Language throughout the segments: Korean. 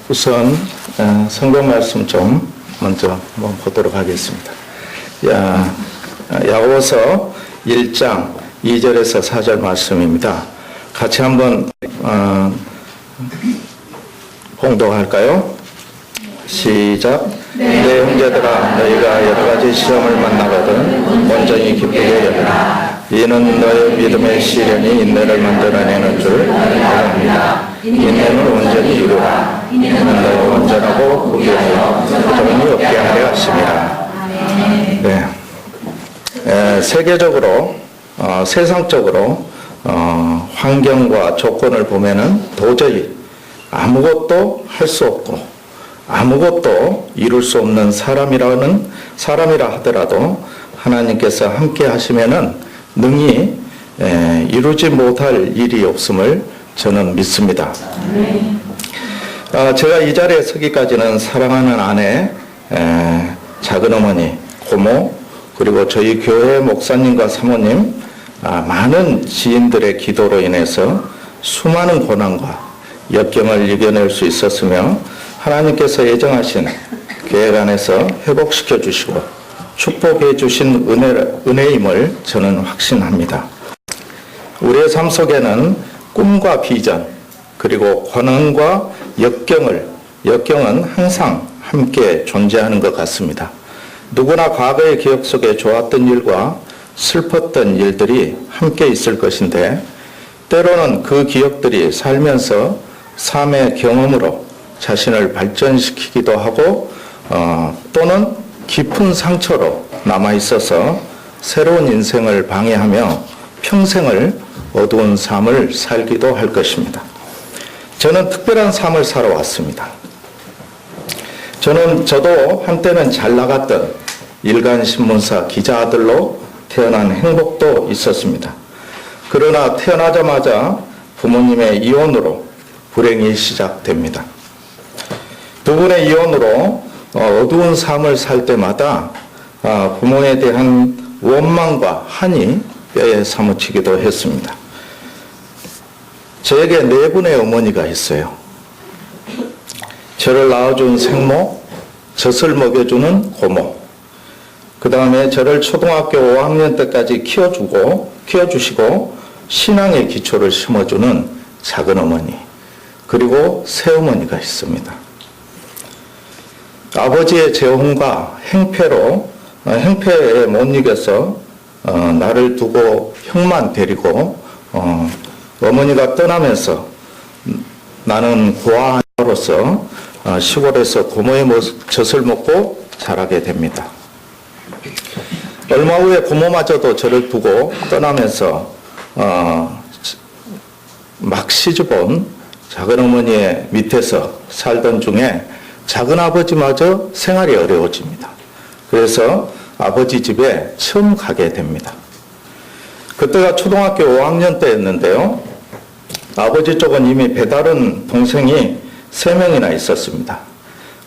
우선 성경 말씀 좀 먼저 한번 보도록 하겠습니다. 야고보서 1장 2절에서 4절 말씀입니다. 같이 한번 봉독할까요? 시작. 내 형제들아, 너희가 여러 가지 시험을 만나거든 온전히 기쁘게 여기라. 이는 너의 믿음의 시련이 인내를 만들어내는 줄 알았습니다. 인내는 온전히 이루라. 이는 너희 온전하고 구비하여 부정이 없게 하려 하심이라. 네. 세계적으로 세상적으로 환경과 조건을 보면은 도저히 아무것도 할 수 없고 아무것도 이룰 수 없는 사람이라 하더라도 하나님께서 함께 하시면은 능히 이루지 못할 일이 없음을 저는 믿습니다. 제가 이 자리에 서기까지는 사랑하는 아내, 작은 어머니, 고모, 그리고 저희 교회 목사님과 사모님, 많은 지인들의 기도로 인해서 수많은 고난과 역경을 이겨낼 수 있었으며 하나님께서 예정하신 계획 안에서 회복시켜 주시고 축복해 주신 은혜임을 저는 확신합니다. 우리의 삶 속에는 꿈과 비전, 그리고 고난과 역경은 항상 함께 존재하는 것 같습니다. 누구나 과거의 기억 속에 좋았던 일과 슬펐던 일들이 함께 있을 것인데 때로는 그 기억들이 살면서 삶의 경험으로 자신을 발전시키기도 하고 또는 깊은 상처로 남아있어서 새로운 인생을 방해하며 평생을 어두운 삶을 살기도 할 것입니다. 저는 특별한 삶을 살아왔습니다. 저도 한때는 잘 나갔던 일간신문사 기자 아들로 태어난 행복도 있었습니다. 그러나 태어나자마자 부모님의 이혼으로 불행이 시작됩니다. 두 분의 이혼으로 어두운 삶을 살 때마다 부모에 대한 원망과 한이 뼈에 사무치기도 했습니다. 저에게 네 분의 어머니가 있어요. 저를 낳아준 생모, 젖을 먹여주는 고모, 그 다음에 저를 초등학교 5학년 때까지 키워주시고 신앙의 기초를 심어주는 작은 어머니, 그리고 새어머니가 있습니다. 아버지의 재혼과 행패에 못 이겨서 나를 두고 형만 데리고 어머니가 떠나면서 나는 고아로서 시골에서 고모의 젖을 먹고 자라게 됩니다. 얼마 후에 고모마저도 저를 두고 떠나면서 막 시집온 작은 어머니의 밑에서 살던 중에 작은 아버지마저 생활이 어려워집니다. 그래서 아버지 집에 처음 가게 됩니다. 그때가 초등학교 5학년 때였는데요. 아버지 쪽은 이미 배다른 동생이 3명이나 있었습니다.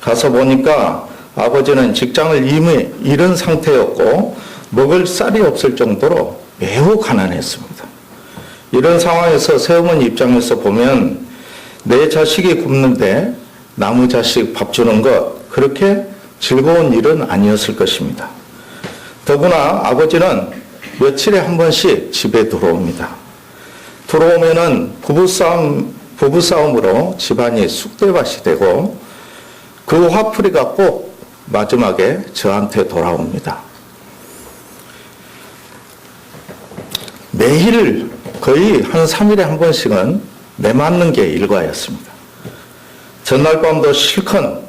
가서 보니까 아버지는 직장을 이미 잃은 상태였고 먹을 쌀이 없을 정도로 매우 가난했습니다. 이런 상황에서 새어머니 입장에서 보면 내 자식이 굶는데 남의 자식 밥 주는 것 그렇게 즐거운 일은 아니었을 것입니다. 더구나 아버지는 며칠에 한 번씩 집에 들어옵니다. 들어오면은 부부싸움으로 집안이 쑥대밭이 되고 그 화풀이가 꼭 마지막에 저한테 돌아옵니다. 매일 거의 한 3일에 한 번씩은 내맞는 게 일과였습니다. 전날 밤도 실컷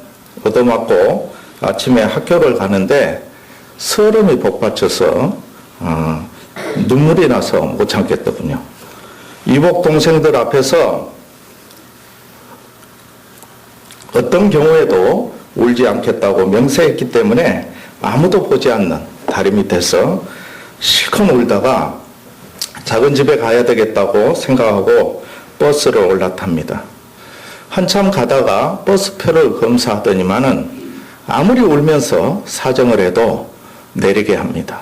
얻어맞고 아침에 학교를 가는데 서름이 복받쳐서 눈물이 나서 못 참겠더군요. 이복 동생들 앞에서 어떤 경우에도 울지 않겠다고 명세했기 때문에 아무도 보지 않는 다리 밑에서 실컷 울다가 작은 집에 가야 되겠다고 생각하고 버스를 올라탑니다. 한참 가다가 버스표를 검사하더니만은 아무리 울면서 사정을 해도 내리게 합니다.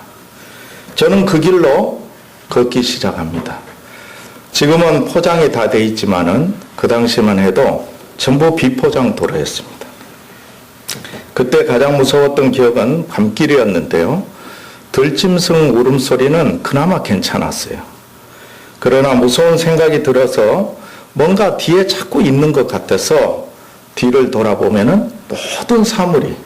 저는 그 길로 걷기 시작합니다. 지금은 포장이 다 돼 있지만은 그 당시만 해도 전부 비포장 도로였습니다. 그때 가장 무서웠던 기억은 밤길이었는데요. 들짐승 울음소리는 그나마 괜찮았어요. 그러나 무서운 생각이 들어서 뭔가 뒤에 자꾸 있는 것 같아서 뒤를 돌아보면은 모든 사물이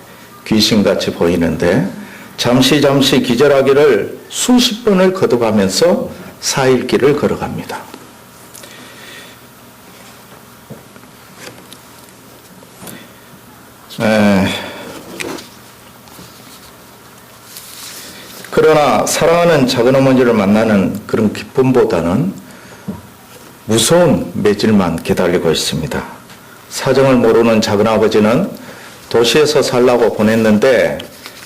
귀신같이 보이는데 잠시 기절하기를 수십 번을 거듭하면서 4일 길을 걸어갑니다. 그러나 사랑하는 작은어머니를 만나는 그런 기쁨보다는 무서운 매질만 기다리고 있습니다. 사정을 모르는 작은아버지는 도시에서 살라고 보냈는데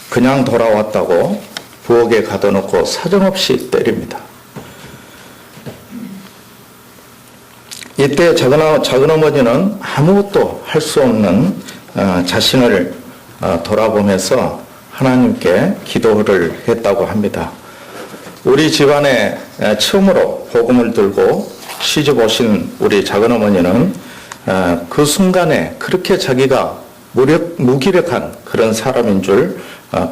그냥 돌아왔다고 부엌에 가둬놓고 사정없이 때립니다. 이때 작은어머니는 아무것도 할 수 없는 자신을 돌아보면서 하나님께 기도를 했다고 합니다. 우리 집안에 처음으로 복음을 들고 시집 오신 우리 작은어머니는 그 순간에 그렇게 자기가 무기력한 그런 사람인 줄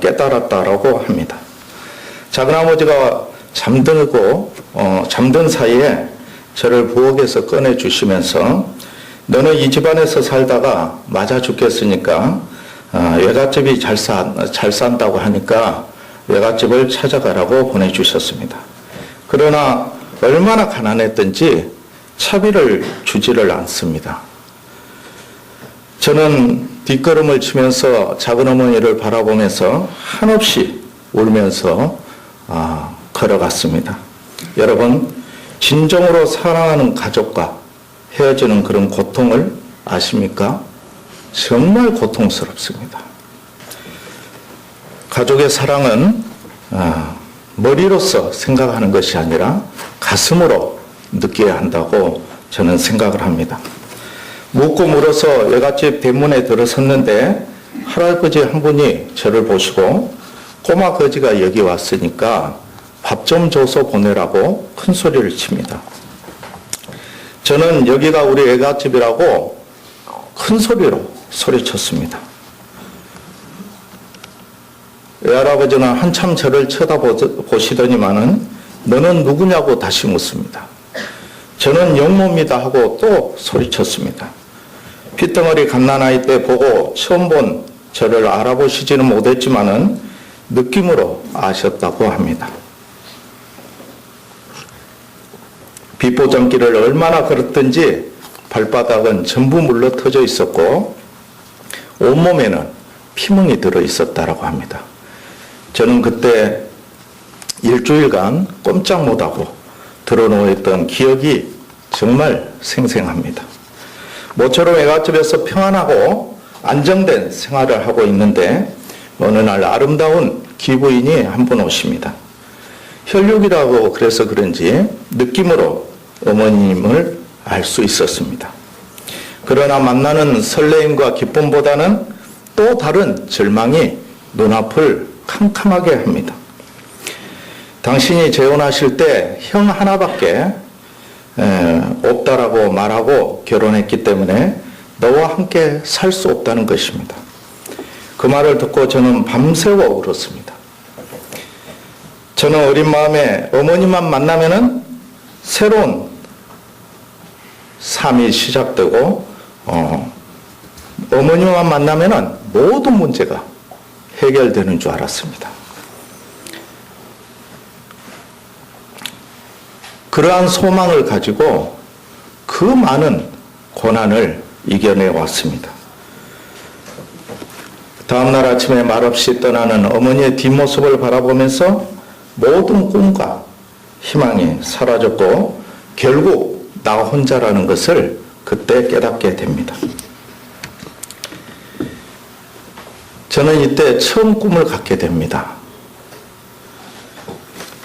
깨달았다라고 합니다. 작은아버지가 잠든 사이에 저를 부엌에서 꺼내주시면서 너는 이 집안에서 살다가 맞아 죽겠으니까 외갓집이 잘 산다고 하니까 외갓집을 찾아가라고 보내주셨습니다. 그러나 얼마나 가난했던지 차비를 주지를 않습니다. 저는 뒷걸음을 치면서 작은어머니를 바라보면서 한없이 울면서 걸어갔습니다. 여러분, 진정으로 사랑하는 가족과 헤어지는 그런 고통을 아십니까? 정말 고통스럽습니다. 가족의 사랑은 머리로서 생각하는 것이 아니라 가슴으로 느껴야 한다고 저는 생각을 합니다. 묻고 물어서 외갓집 대문에 들어섰는데 할아버지 한 분이 저를 보시고 꼬마 거지가 여기 왔으니까 밥 좀 줘서 보내라고 큰 소리를 칩니다. 저는 여기가 우리 외갓집이라고 큰 소리로 소리쳤습니다. 외할아버지는 한참 저를 쳐다보시더니만은 너는 누구냐고 다시 묻습니다. 저는 영모입니다 하고 또 소리쳤습니다. 핏덩어리 갓난아이 때 보고 처음 본 저를 알아보시지는 못했지만은 느낌으로 아셨다고 합니다. 비포장길을 얼마나 걸었든지 발바닥은 전부 물러터져 있었고 온몸에는 피멍이 들어 있었다라고 합니다. 저는 그때 일주일간 꼼짝 못하고 들어누워 있던 기억이 정말 생생합니다. 모처럼 외갓집에서 평안하고 안정된 생활을 하고 있는데 어느 날 아름다운 기부인이 한 분 오십니다. 혈육이라고 그래서 그런지 느낌으로 어머님을 알 수 있었습니다. 그러나 만나는 설레임과 기쁨보다는 또 다른 절망이 눈앞을 캄캄하게 합니다. 당신이 재혼하실 때 형 하나밖에 없다라고 말하고 결혼했기 때문에 너와 함께 살 수 없다는 것입니다. 그 말을 듣고 저는 밤새워 울었습니다. 저는 어린 마음에 어머니만 만나면은 새로운 삶이 시작되고 어머니만 만나면은 모든 문제가 해결되는 줄 알았습니다. 그러한 소망을 가지고 그 많은 고난을 이겨내 왔습니다. 다음날 아침에 말없이 떠나는 어머니의 뒷모습을 바라보면서 모든 꿈과 희망이 사라졌고 결국 나 혼자라는 것을 그때 깨닫게 됩니다. 저는 이때 처음 꿈을 갖게 됩니다.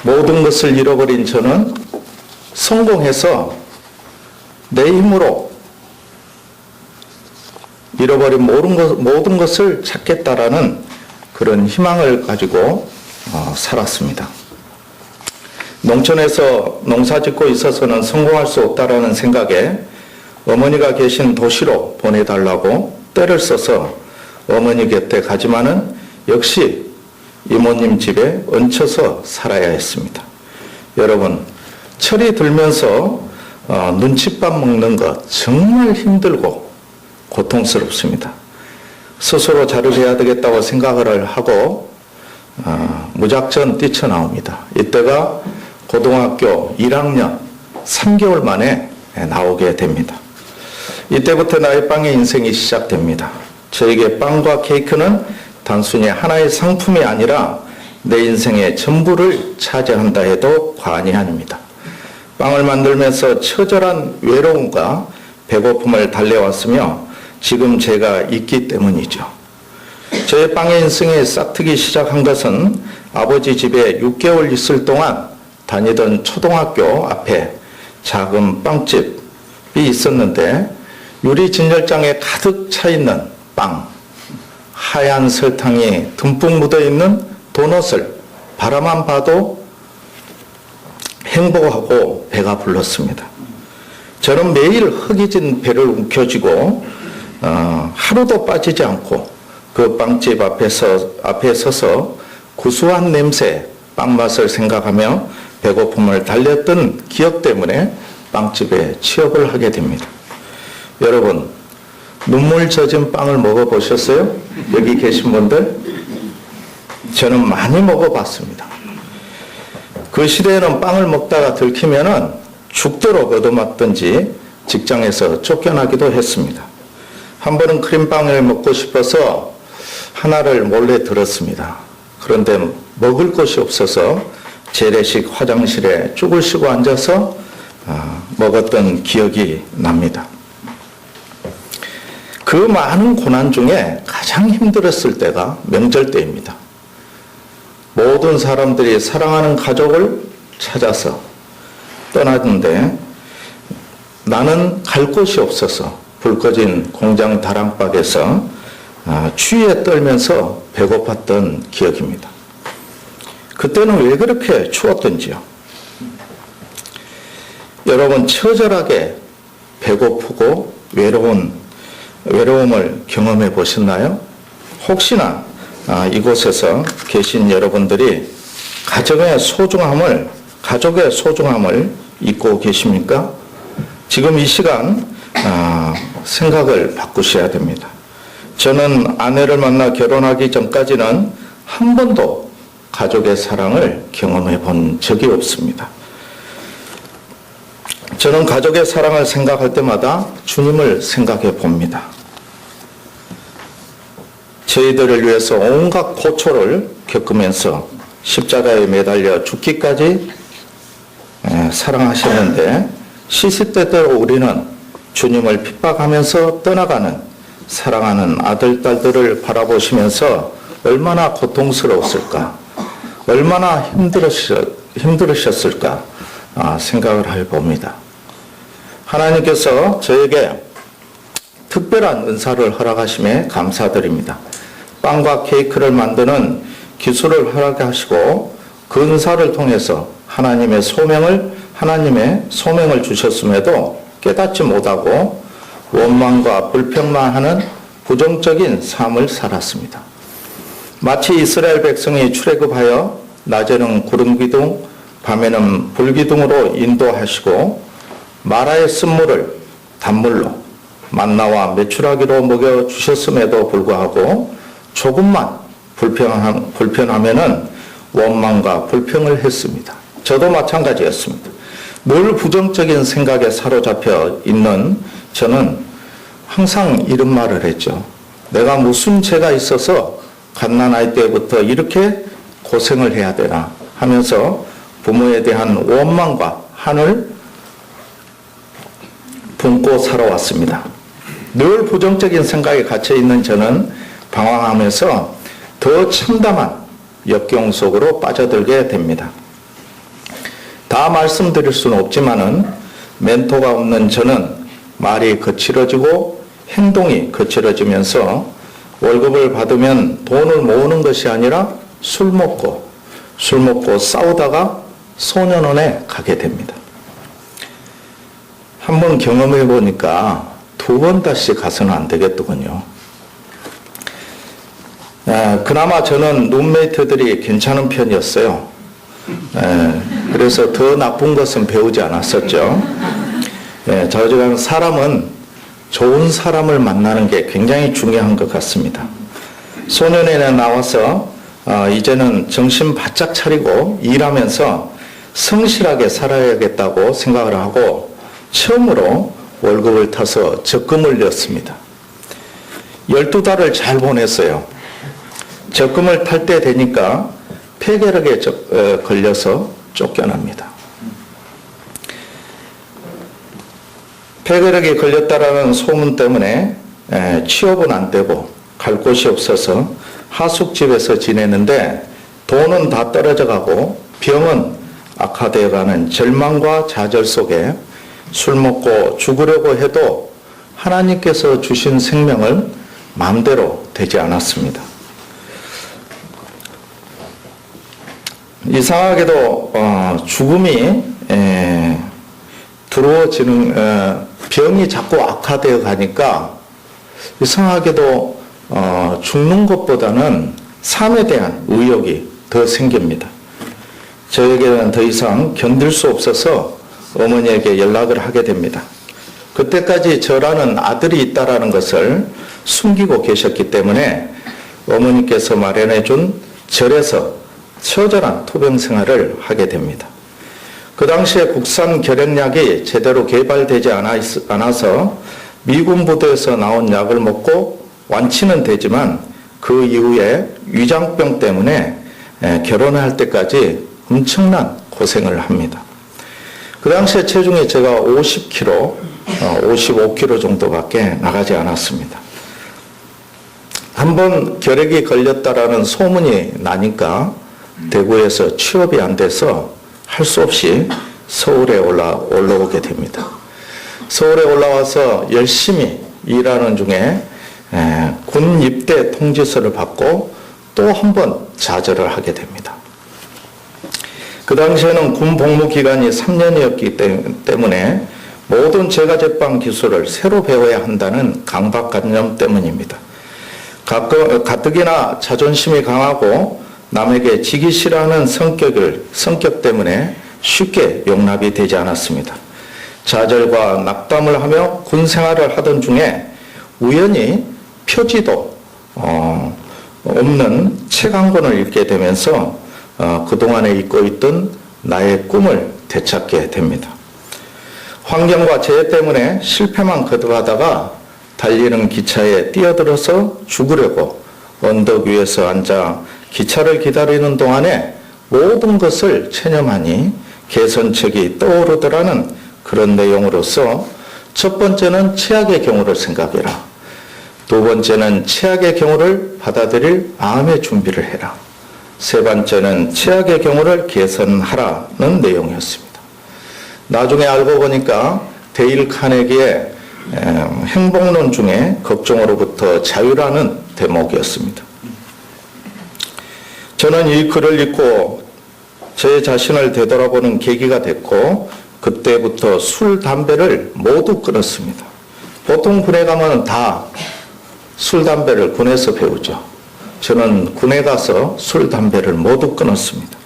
모든 것을 잃어버린 저는 성공해서 내 힘으로 잃어버린 모든 것을 찾겠다라는 그런 희망을 가지고 살았습니다. 농촌에서 농사 짓고 있어서는 성공할 수 없다라는 생각에 어머니가 계신 도시로 보내달라고 떼를 써서 어머니 곁에 가지만은 역시 이모님 집에 얹혀서 살아야 했습니다. 여러분, 철이 들면서 눈칫밥 먹는 것 정말 힘들고 고통스럽습니다. 스스로 자립해야 되겠다고 생각을 하고 무작정 뛰쳐나옵니다. 이때가 고등학교 1학년 3개월 만에 나오게 됩니다. 이때부터 나의 빵의 인생이 시작됩니다. 저에게 빵과 케이크는 단순히 하나의 상품이 아니라 내 인생의 전부를 차지한다 해도 과언이 아닙니다. 빵을 만들면서 처절한 외로움과 배고픔을 달래왔으며 지금 제가 있기 때문이죠. 저의 빵의 인생이 싹트기 시작한 것은 아버지 집에 6개월 있을 동안 다니던 초등학교 앞에 작은 빵집이 있었는데 유리 진열장에 가득 차 있는 빵, 하얀 설탕이 듬뿍 묻어 있는 도넛을 바라만 봐도 행복하고 배가 불렀습니다. 저는 매일 허기진 배를 움켜쥐고 하루도 빠지지 않고 그 빵집 앞에 서서 구수한 냄새, 빵 맛을 생각하며 배고픔을 달랬던 기억 때문에 빵집에 취업을 하게 됩니다. 여러분, 눈물 젖은 빵을 먹어보셨어요? 여기 계신 분들? 저는 많이 먹어봤습니다. 그 시대에는 빵을 먹다가 들키면은 죽도록 얻어맞든지 직장에서 쫓겨나기도 했습니다. 한 번은 크림빵을 먹고 싶어서 하나를 몰래 들었습니다. 그런데 먹을 것이 없어서 재래식 화장실에 쭈글 쉬고 앉아서 먹었던 기억이 납니다. 그 많은 고난 중에 가장 힘들었을 때가 명절 때입니다. 모든 사람들이 사랑하는 가족을 찾아서 떠났는데 나는 갈 곳이 없어서 불 꺼진 공장 다랑박에서 추위에 떨면서 배고팠던 기억입니다. 그때는 왜 그렇게 추웠던지요? 여러분, 처절하게 배고프고 외로움을 경험해 보셨나요? 혹시나 이곳에서 계신 여러분들이 가족의 소중함을 잊고 계십니까? 지금 이 시간 생각을 바꾸셔야 됩니다. 저는 아내를 만나 결혼하기 전까지는 한 번도 가족의 사랑을 경험해 본 적이 없습니다. 저는 가족의 사랑을 생각할 때마다 주님을 생각해 봅니다. 저희들을 위해서 온갖 고초를 겪으면서 십자가에 매달려 죽기까지 사랑하셨는데 시시때때로 우리는 주님을 핍박하면서 떠나가는 사랑하는 아들, 딸들을 바라보시면서 얼마나 고통스러웠을까, 얼마나 힘들으셨을까 생각을 해봅니다. 하나님께서 저에게 특별한 은사를 허락하심에 감사드립니다. 빵과 케이크를 만드는 기술을 허락하시고 그 은사를 통해서 하나님의 소명을 주셨음에도 깨닫지 못하고 원망과 불평만 하는 부정적인 삶을 살았습니다. 마치 이스라엘 백성이 출애굽하여 낮에는 구름기둥, 밤에는 불기둥으로 인도하시고 마라의 쓴물을 단물로 만나와 메추라기로 먹여주셨음에도 불구하고 조금만 불편하면은 원망과 불평을 했습니다. 저도 마찬가지였습니다. 늘 부정적인 생각에 사로잡혀 있는 저는 항상 이런 말을 했죠. 내가 무슨 죄가 있어서 갓난아이 때부터 이렇게 고생을 해야 되나 하면서 부모에 대한 원망과 한을 품고 살아왔습니다. 늘 부정적인 생각에 갇혀있는 저는 방황하면서 더 참담한 역경 속으로 빠져들게 됩니다. 다 말씀드릴 수는 없지만은 멘토가 없는 저는 말이 거칠어지고 행동이 거칠어지면서 월급을 받으면 돈을 모으는 것이 아니라 술 먹고 싸우다가 소년원에 가게 됩니다. 한번 경험해 보니까 두 번 다시 가서는 안 되겠더군요. 그나마 저는 룸메이트들이 괜찮은 편이었어요. 그래서 더 나쁜 것은 배우지 않았었죠. 저지간 사람은 좋은 사람을 만나는 게 굉장히 중요한 것 같습니다. 소년원에 나와서 이제는 정신 바짝 차리고 일하면서 성실하게 살아야겠다고 생각을 하고 처음으로 월급을 타서 적금을 넣었습니다. 12달을 잘 보냈어요. 적금을 탈 때 되니까 폐결핵에 걸려서 쫓겨납니다. 폐결핵에 걸렸다라는 소문 때문에 취업은 안 되고 갈 곳이 없어서 하숙집에서 지내는데 돈은 다 떨어져 가고 병은 악화되어 가는 절망과 좌절 속에 술 먹고 죽으려고 해도 하나님께서 주신 생명을 마음대로 되지 않았습니다. 이상하게도 죽음이 두려워지는 병이 자꾸 악화되어 가니까 이상하게도 죽는 것보다는 삶에 대한 의욕이 더 생깁니다. 저에게는 더 이상 견딜 수 없어서 어머니에게 연락을 하게 됩니다. 그때까지 저라는 아들이 있다라는 것을 숨기고 계셨기 때문에 어머니께서 마련해 준 절에서 처절한 투병 생활을 하게 됩니다. 그 당시에 국산 결핵약이 제대로 개발되지 않아서 미군 부대에서 나온 약을 먹고 완치는 되지만 그 이후에 위장병 때문에 결혼할 때까지 엄청난 고생을 합니다. 그 당시에 체중이 제가 50kg, 55kg 정도밖에 나가지 않았습니다. 한번 결핵이 걸렸다라는 소문이 나니까 대구에서 취업이 안 돼서 할 수 없이 서울에 올라오게 됩니다. 서울에 올라와서 열심히 일하는 중에 군 입대 통지서를 받고 또 한 번 좌절을 하게 됩니다. 그 당시에는 군 복무 기간이 3년이었기 때문에 모든 제과제빵 기술을 새로 배워야 한다는 강박관념 때문입니다. 가뜩이나 자존심이 강하고 남에게 지기 싫어하는 성격 때문에 쉽게 용납이 되지 않았습니다. 좌절과 낙담을 하며 군 생활을 하던 중에 우연히 표지도 없는 책 한 권을 읽게 되면서 그동안에 잊고 있던 나의 꿈을 되찾게 됩니다. 환경과 재해 때문에 실패만 거듭하다가 달리는 기차에 뛰어들어서 죽으려고 언덕 위에서 앉아 기차를 기다리는 동안에 모든 것을 체념하니 개선책이 떠오르더라는 그런 내용으로서 첫 번째는 최악의 경우를 생각해라. 두 번째는 최악의 경우를 받아들일 마음의 준비를 해라. 세 번째는 최악의 경우를 개선하라는 내용이었습니다. 나중에 알고 보니까 데일 카네기의 행복론 중에 걱정으로부터 자유라는 대목이었습니다. 저는 이 글을 읽고 제 자신을 되돌아보는 계기가 됐고 그때부터 술, 담배를 모두 끊었습니다. 보통 군에 가면 다 술, 담배를 군에서 배우죠. 저는 군에 가서 술, 담배를 모두 끊었습니다.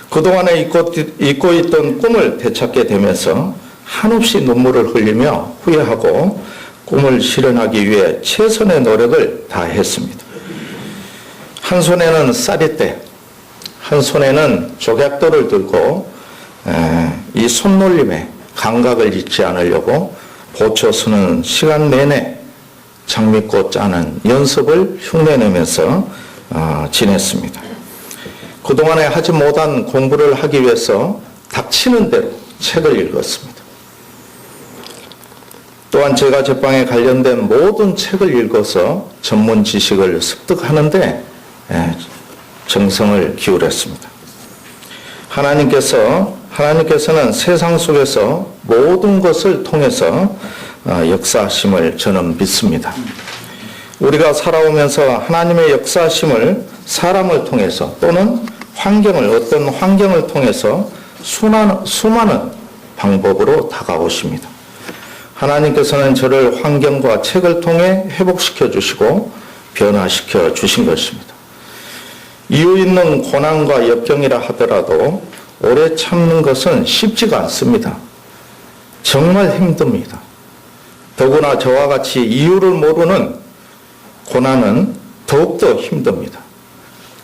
그동안에 잊고 있던 꿈을 되찾게 되면서 한없이 눈물을 흘리며 후회하고 꿈을 실현하기 위해 최선의 노력을 다했습니다. 한 손에는 쌀이대, 한 손에는 조각돌을 들고 이 손놀림에 감각을 잊지 않으려고 보초 서는 시간 내내 장미꽃 짜는 연습을 흉내내면서 지냈습니다. 그동안에 하지 못한 공부를 하기 위해서 닥치는 대로 책을 읽었습니다. 또한 제가 제빵에 관련된 모든 책을 읽어서 전문 지식을 습득하는데 정성을 기울였습니다. 하나님께서는 세상 속에서 모든 것을 통해서 역사하심을 저는 믿습니다. 우리가 살아오면서 하나님의 역사하심을 사람을 통해서 또는 어떤 환경을 통해서 수많은 방법으로 다가오십니다. 하나님께서는 저를 환경과 책을 통해 회복시켜 주시고 변화시켜 주신 것입니다. 이유 있는 고난과 역경이라 하더라도 오래 참는 것은 쉽지가 않습니다. 정말 힘듭니다. 더구나 저와 같이 이유를 모르는 고난은 더욱더 힘듭니다.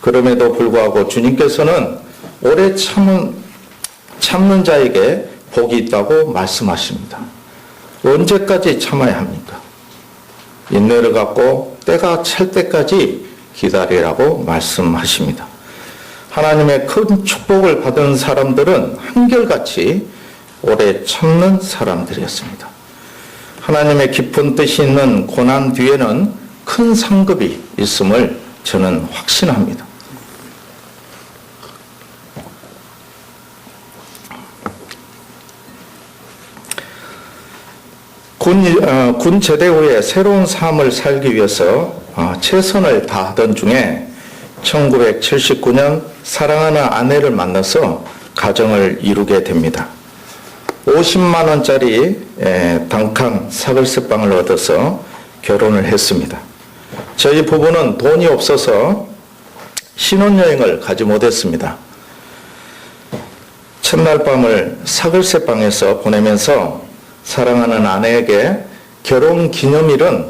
그럼에도 불구하고 주님께서는 오래 참는 자에게 복이 있다고 말씀하십니다. 언제까지 참아야 합니까? 인내를 갖고 때가 찰 때까지 기다리라고 말씀하십니다. 하나님의 큰 축복을 받은 사람들은 한결같이 오래 참는 사람들이었습니다. 하나님의 깊은 뜻이 있는 고난 뒤에는 큰 상급이 있음을 저는 확신합니다. 군 제대 후에 새로운 삶을 살기 위해서 최선을 다하던 중에 1979년 사랑하는 아내를 만나서 가정을 이루게 됩니다. 50만 원짜리 단칸 사글세방을 얻어서 결혼을 했습니다. 저희 부부는 돈이 없어서 신혼여행을 가지 못했습니다. 첫날 밤을 사글세방에서 보내면서 사랑하는 아내에게 결혼 기념일은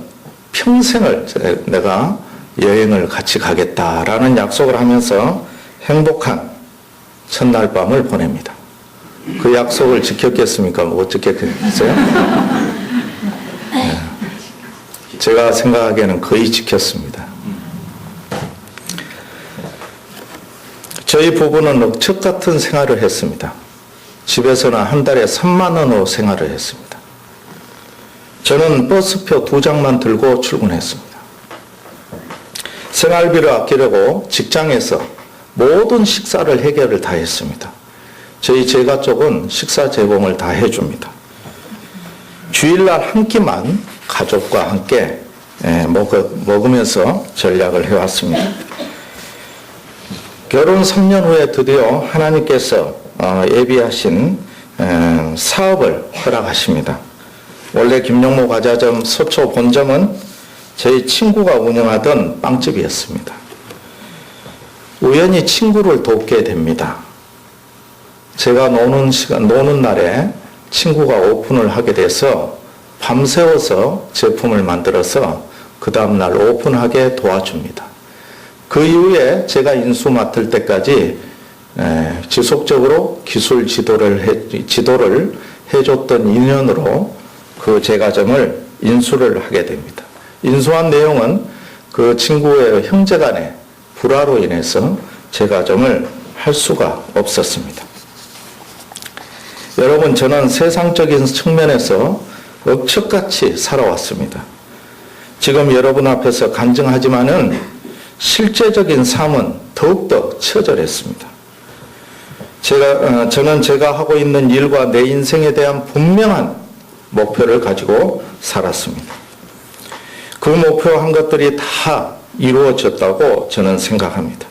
평생을 내가 여행을 같이 가겠다라는 약속을 하면서 행복한 첫날 밤을 보냅니다. 그 약속을 지켰겠습니까? 못 지켰겠어요? 네. 제가 생각하기에는 거의 지켰습니다. 저희 부부는 억척 같은 생활을 했습니다. 집에서는 한 달에 3만 원으로 생활을 했습니다. 저는 버스표 2장만 들고 출근했습니다. 생활비를 아끼려고 직장에서 모든 식사를 해결을 다 했습니다. 저희 제가 쪽은 식사 제공을 다 해줍니다. 주일날 한 끼만 가족과 함께 먹으면서 전략을 해왔습니다. 결혼 3년 후에 드디어 하나님께서 예비하신 사업을 허락하십니다. 원래 김용모 과자점 서초 본점은 저희 친구가 운영하던 빵집이었습니다. 우연히 친구를 돕게 됩니다. 제가 노는 날에 친구가 오픈을 하게 돼서 밤새워서 제품을 만들어서 그 다음날 오픈하게 도와줍니다. 그 이후에 제가 인수 맡을 때까지 지속적으로 기술 지도를 해줬던 인연으로 그 제과점을 인수를 하게 됩니다. 인수한 내용은 그 친구의 형제간의 불화로 인해서 제과점을 할 수가 없었습니다. 여러분, 저는 세상적인 측면에서 억척같이 살아왔습니다. 지금 여러분 앞에서 간증하지만은 실제적인 삶은 더욱더 처절했습니다. 저는 제가 하고 있는 일과 내 인생에 대한 분명한 목표를 가지고 살았습니다. 그 목표한 것들이 다 이루어졌다고 저는 생각합니다.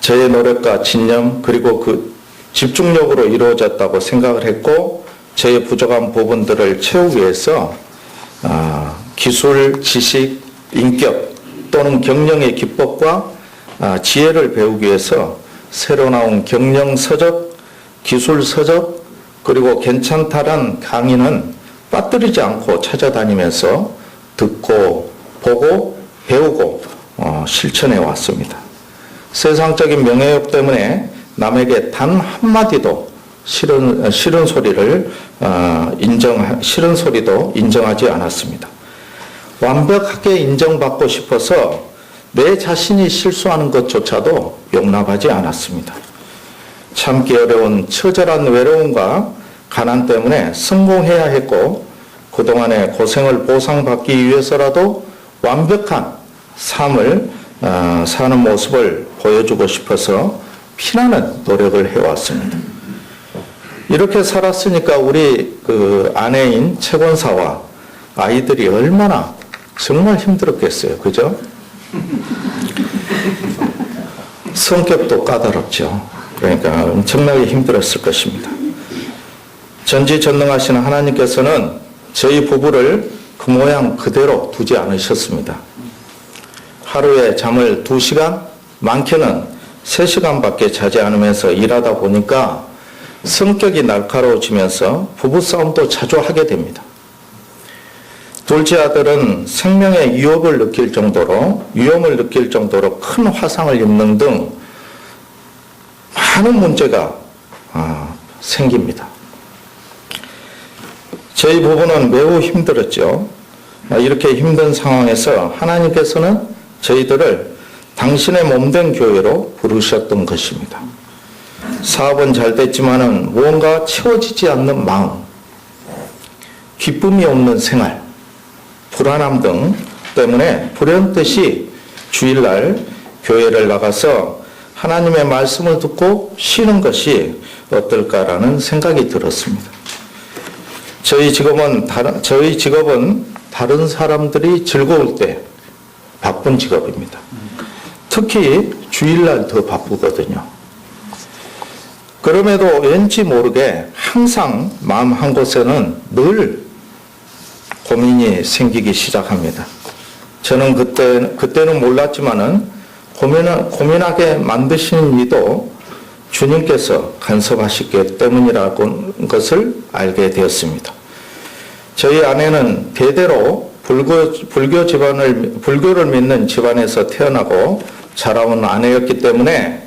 저의 노력과 진념 그리고 그 집중력으로 이루어졌다고 생각을 했고, 저의 부족한 부분들을 채우기 위해서 기술, 지식, 인격 또는 경영의 기법과 지혜를 배우기 위해서 새로 나온 경영 서적, 기술 서적, 그리고 괜찮다란 강의는 빠뜨리지 않고 찾아다니면서 듣고 보고 배우고 실천해 왔습니다. 세상적인 명예욕 때문에 남에게 단 한마디도 싫은 소리도 인정하지 않았습니다. 완벽하게 인정받고 싶어서 내 자신이 실수하는 것조차도 용납하지 않았습니다. 참기 어려운 처절한 외로움과 가난 때문에 성공해야 했고, 그동안의 고생을 보상받기 위해서라도 완벽한 삶을 사는 모습을 보여주고 싶어서 피나는 노력을 해왔습니다. 이렇게 살았으니까 우리 그 아내인 채권사와 아이들이 얼마나 정말 힘들었겠어요. 그죠? 성격도 까다롭죠. 그러니까 엄청나게 힘들었을 것입니다. 전지전능하신 하나님께서는 저희 부부를 그 모양 그대로 두지 않으셨습니다. 하루에 잠을 2시간, 많게는 3시간밖에 자지 않으면서 일하다 보니까 성격이 날카로워지면서 부부싸움도 자주 하게 됩니다. 둘째 아들은 생명의 위협을 느낄 정도로, 위험을 느낄 정도로 큰 화상을 입는 등 많은 문제가 생깁니다. 저희 부부는 매우 힘들었죠. 이렇게 힘든 상황에서 하나님께서는 저희들을 당신의 몸된 교회로 부르셨던 것입니다. 사업은 잘 됐지만은 무언가 채워지지 않는 마음, 기쁨이 없는 생활, 불안함 등 때문에 불현듯이 주일날 교회를 나가서 하나님의 말씀을 듣고 쉬는 것이 어떨까라는 생각이 들었습니다. 저희 직업은 다른 사람들이 즐거울 때 바쁜 직업입니다. 특히 주일날 더 바쁘거든요. 그럼에도 왠지 모르게 항상 마음 한 곳에는 늘 고민이 생기기 시작합니다. 저는 그때는 몰랐지만은 고민하게 만드신 이도 주님께서 간섭하시기 때문이라는 것을 알게 되었습니다. 저희 아내는 대대로 불교를 믿는 집안에서 태어나고 자라온 아내였기 때문에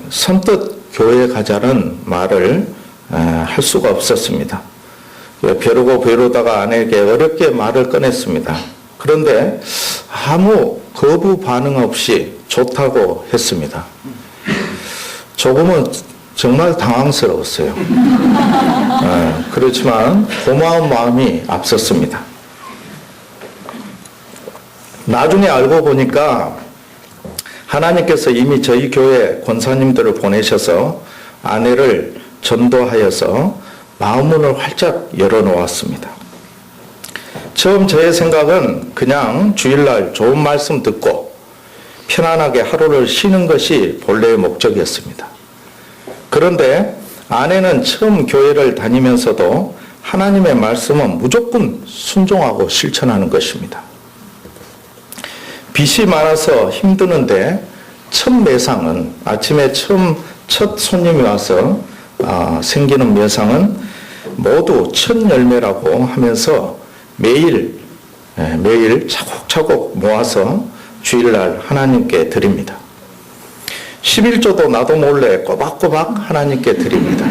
선뜻 교회에 가자는 말을 할 수가 없었습니다. 벼르고 벼르다가 아내에게 어렵게 말을 꺼냈습니다. 그런데 아무 거부 반응 없이 좋다고 했습니다. 조금은 정말 당황스러웠어요. 그렇지만 고마운 마음이 앞섰습니다. 나중에 알고 보니까 하나님께서 이미 저희 교회 권사님들을 보내셔서 아내를 전도하여서 마음문을 활짝 열어놓았습니다. 처음 저의 생각은 그냥 주일날 좋은 말씀 듣고 편안하게 하루를 쉬는 것이 본래의 목적이었습니다. 그런데 아내는 처음 교회를 다니면서도 하나님의 말씀은 무조건 순종하고 실천하는 것입니다. 빚이 많아서 힘드는데 첫 매상은 아침에 첫 손님이 와서 생기는 매상은 모두 첫 열매라고 하면서 매일 차곡차곡 모아서 주일날 하나님께 드립니다. 11조도 나도 몰래 꼬박꼬박 하나님께 드립니다.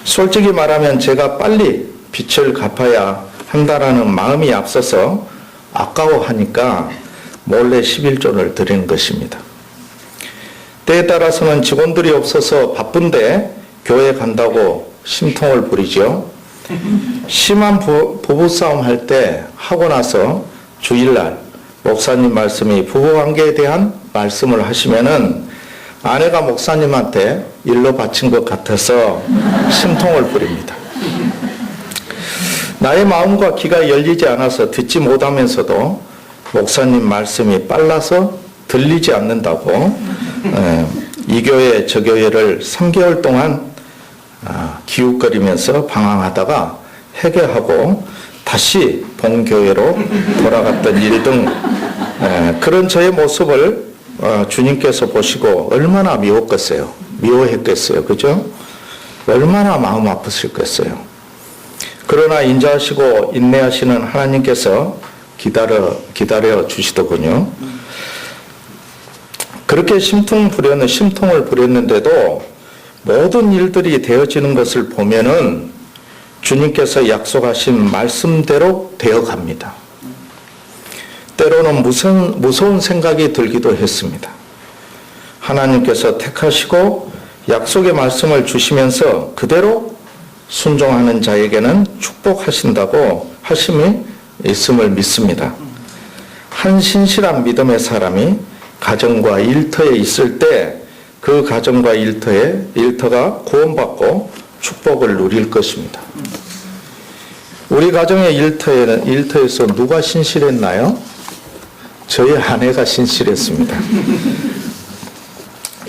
솔직히 말하면 제가 빨리 빚을 갚아야 한다라는 마음이 앞서서 아까워하니까 몰래 11조를 드리는 것입니다. 때에 따라서는 직원들이 없어서 바쁜데 교회 간다고 심통을 부리죠. 심한 부부싸움 할 때 하고 나서 주일날 목사님 말씀이 부부관계에 대한 말씀을 하시면은 아내가 목사님한테 일로 바친 것 같아서 심통을 부립니다. 나의 마음과 귀가 열리지 않아서 듣지 못하면서도 목사님 말씀이 빨라서 들리지 않는다고 이 교회 저 교회를 3개월 동안 기웃거리면서 방황하다가 회개하고 다시 본교회로 돌아갔던 일 등 그런 저의 모습을 주님께서 보시고 얼마나 미워했겠어요. 그죠? 얼마나 마음 아프실겠어요. 그러나 인자하시고 인내하시는 하나님께서 기다려 주시더군요. 그렇게 심통을 부렸는데도 모든 일들이 되어지는 것을 보면은 주님께서 약속하신 말씀대로 되어갑니다. 때로는 무서운 생각이 들기도 했습니다. 하나님께서 택하시고 약속의 말씀을 주시면서 그대로 순종하는 자에게는 축복하신다고 하심이 있음을 믿습니다. 한 신실한 믿음의 사람이 가정과 일터에 있을 때 그 가정과 일터가 구원받고 축복을 누릴 것입니다. 우리 가정의 일터에서 누가 신실했나요? 저희 아내가 신실했습니다.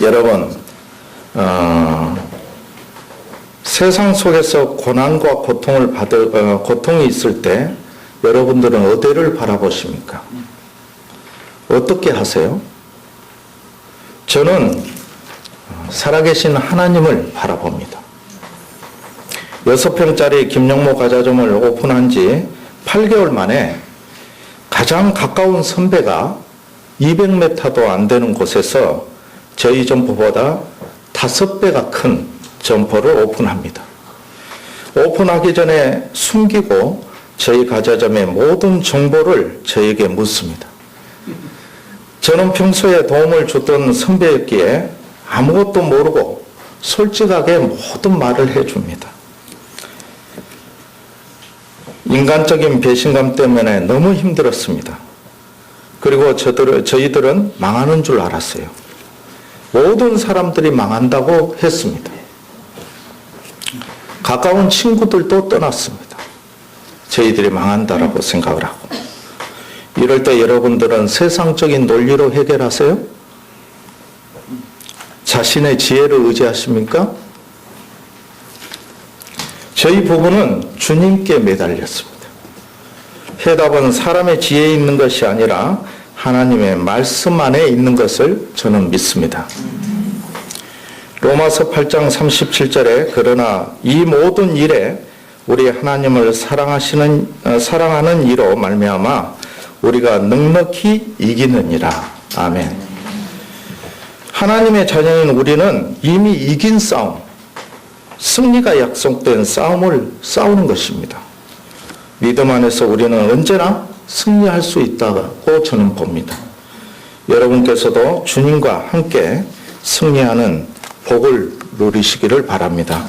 여러분, 세상 속에서 고난과 고통이 있을 때 여러분들은 어디를 바라보십니까? 어떻게 하세요? 저는 살아계신 하나님을 바라봅니다. 6평짜리 김용모 과자점을 오픈한 지 8개월 만에 가장 가까운 선배가 200m도 안 되는 곳에서 저희 점포보다 5배가 큰 점포를 오픈합니다. 오픈하기 전에 숨기고 저희 과자점의 모든 정보를 저에게 묻습니다. 저는 평소에 도움을 줬던 선배였기에 아무것도 모르고 솔직하게 모든 말을 해줍니다. 인간적인 배신감 때문에 너무 힘들었습니다. 그리고 저희들은 망하는 줄 알았어요. 모든 사람들이 망한다고 했습니다. 가까운 친구들도 떠났습니다. 저희들이 망한다라고 생각을 하고. 이럴 때 여러분들은 세상적인 논리로 해결하세요? 자신의 지혜를 의지하십니까? 저희 부부는 주님께 매달렸습니다. 해답은 사람의 지혜에 있는 것이 아니라 하나님의 말씀 안에 있는 것을 저는 믿습니다. 로마서 8장 37절에 그러나 이 모든 일에 우리 하나님을 사랑하는 이로 말미암아 우리가 넉넉히 이기느니라. 아멘. 하나님의 자녀인 우리는 이미 이긴 싸움, 승리가 약속된 싸움을 싸우는 것입니다. 믿음 안에서 우리는 언제나 승리할 수 있다고 저는 봅니다. 여러분께서도 주님과 함께 승리하는 복을 누리시기를 바랍니다.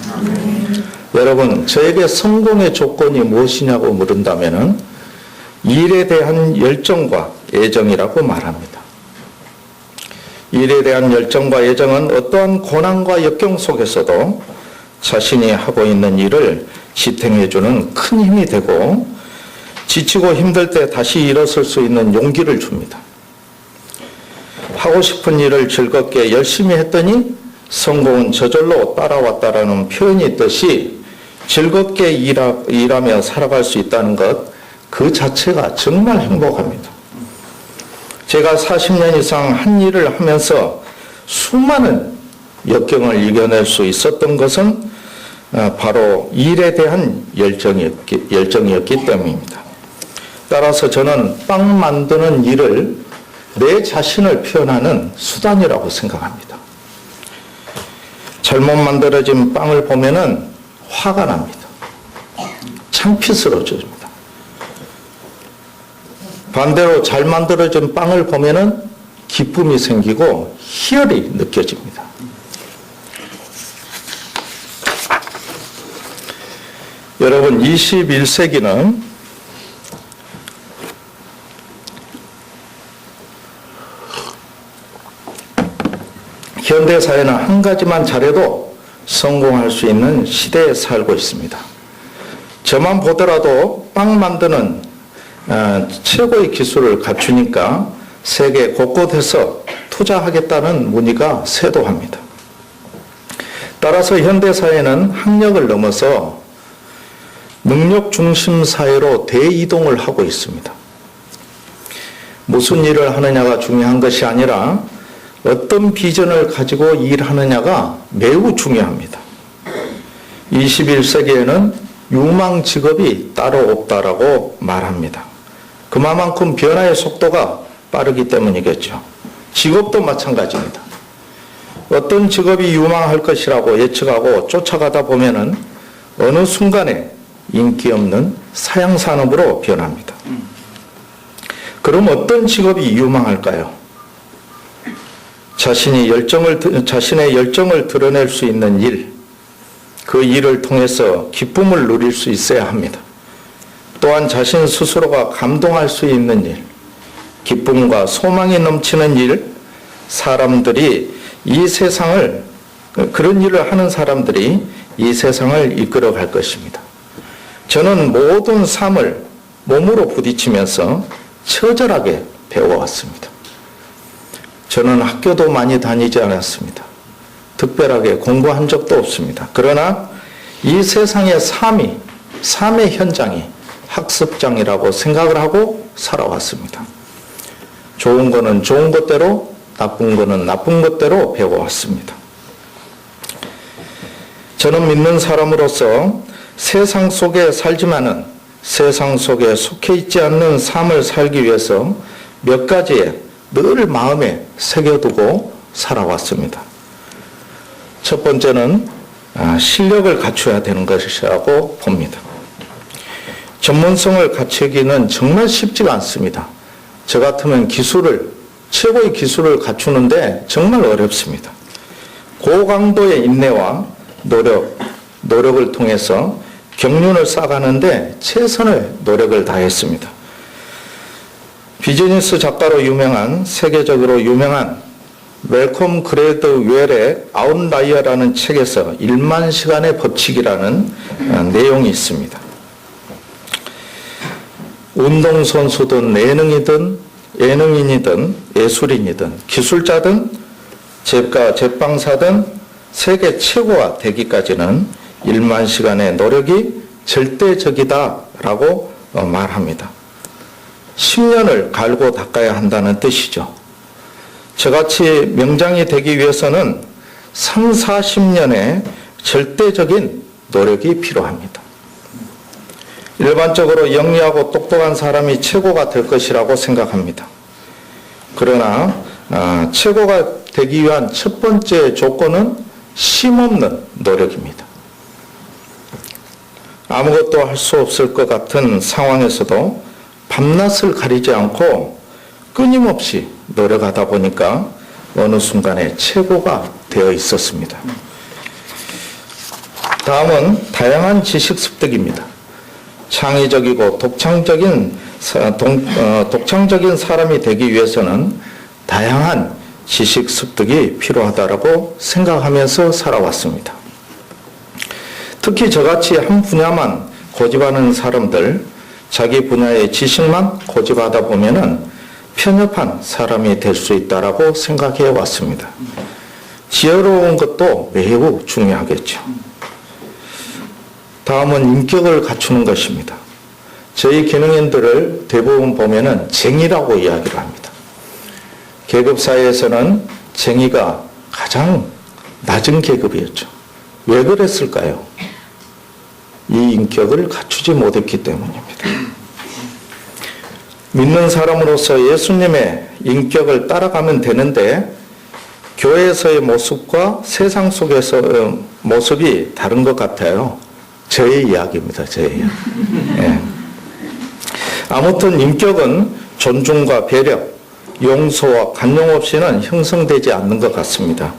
여러분, 저에게 성공의 조건이 무엇이냐고 물은다면 일에 대한 열정과 애정이라고 말합니다. 일에 대한 열정과 애정은 어떠한 고난과 역경 속에서도 자신이 하고 있는 일을 지탱해주는 큰 힘이 되고 지치고 힘들 때 다시 일어설 수 있는 용기를 줍니다. 하고 싶은 일을 즐겁게 열심히 했더니 성공은 저절로 따라왔다라는 표현이 있듯이 즐겁게 일하며 살아갈 수 있다는 것, 그 자체가 정말 행복합니다. 제가 40년 이상 한 일을 하면서 수많은 역경을 이겨낼 수 있었던 것은 바로 일에 대한 열정이었기 때문입니다. 따라서 저는 빵 만드는 일을 내 자신을 표현하는 수단이라고 생각합니다. 잘못 만들어진 빵을 보면은 화가 납니다. 창피스러워집니다. 반대로 잘 만들어진 빵을 보면은 기쁨이 생기고 희열이 느껴집니다. 여러분, 21세기는 현대사회는 한 가지만 잘해도 성공할 수 있는 시대에 살고 있습니다. 저만 보더라도 빵 만드는 최고의 기술을 갖추니까 세계 곳곳에서 투자하겠다는 문의가 쇄도합니다. 따라서 현대사회는 학력을 넘어서 능력 중심 사회로 대이동을 하고 있습니다. 무슨 일을 하느냐가 중요한 것이 아니라 어떤 비전을 가지고 일하느냐가 매우 중요합니다. 21세기에는 유망 직업이 따로 없다라고 말합니다. 그만큼 변화의 속도가 빠르기 때문이겠죠. 직업도 마찬가지입니다. 어떤 직업이 유망할 것이라고 예측하고 쫓아가다 보면은 어느 순간에 인기 없는 사양산업으로 변합니다. 그럼 어떤 직업이 유망할까요? 자신의 열정을 드러낼 수 있는 일, 그 일을 통해서 기쁨을 누릴 수 있어야 합니다. 또한 자신 스스로가 감동할 수 있는 일, 기쁨과 소망이 넘치는 일, 그런 일을 하는 사람들이 이 세상을 이끌어갈 것입니다. 저는 모든 삶을 몸으로 부딪히면서 처절하게 배워왔습니다. 저는 학교도 많이 다니지 않았습니다. 특별하게 공부한 적도 없습니다. 그러나 이 세상의 삶의 현장이 학습장이라고 생각을 하고 살아왔습니다. 좋은 거는 좋은 것대로, 나쁜 거는 나쁜 것대로 배워왔습니다. 저는 믿는 사람으로서 세상 속에 살지만은 세상 속에 속해 있지 않는 삶을 살기 위해서 몇 가지에 늘 마음에 새겨두고 살아왔습니다. 첫 번째는 실력을 갖춰야 되는 것이라고 봅니다. 전문성을 갖추기는 정말 쉽지가 않습니다. 저 같으면 최고의 기술을 갖추는데 정말 어렵습니다. 고강도의 인내와 노력을 통해서 경륜을 쌓아가는데 최선의 노력을 다했습니다. 비즈니스 작가로 세계적으로 유명한 멜콤 그레드 웰의 아웃라이어라는 책에서 1만 시간의 법칙이라는 내용이 있습니다. 운동선수든 예능인이든 예술인이든 기술자든 제빵사든 세계 최고가 되기까지는 1만 시간의 노력이 절대적이다라고 말합니다. 10년을 갈고 닦아야 한다는 뜻이죠. 저같이 명장이 되기 위해서는 3, 40년의 절대적인 노력이 필요합니다. 일반적으로 영리하고 똑똑한 사람이 최고가 될 것이라고 생각합니다. 그러나 최고가 되기 위한 첫 번째 조건은 쉼없는 노력입니다. 아무것도 할 수 없을 것 같은 상황에서도 밤낮을 가리지 않고 끊임없이 노력하다 보니까 어느 순간에 최고가 되어 있었습니다. 다음은 다양한 지식 습득입니다. 창의적이고 독창적인 사람이 되기 위해서는 다양한 지식 습득이 필요하다고 생각하면서 살아왔습니다. 특히 저같이 한 분야만 고집하는 사람들, 자기 분야의 지식만 고집하다 보면은 편협한 사람이 될 수 있다고 생각해 왔습니다. 지혜로운 것도 매우 중요하겠죠. 다음은 인격을 갖추는 것입니다. 저희 기능인들을 대부분 보면은 쟁이라고 이야기를 합니다. 계급사회에서는 쟁이가 가장 낮은 계급이었죠. 왜 그랬을까요? 이 인격을 갖추지 못했기 때문입니다. 믿는 사람으로서 예수님의 인격을 따라가면 되는데 교회에서의 모습과 세상 속에서의 모습이 다른 것 같아요. 저의 이야기입니다. 저의 이야기. 예. 아무튼 인격은 존중과 배려, 용서와 관용 없이는 형성되지 않는 것 같습니다.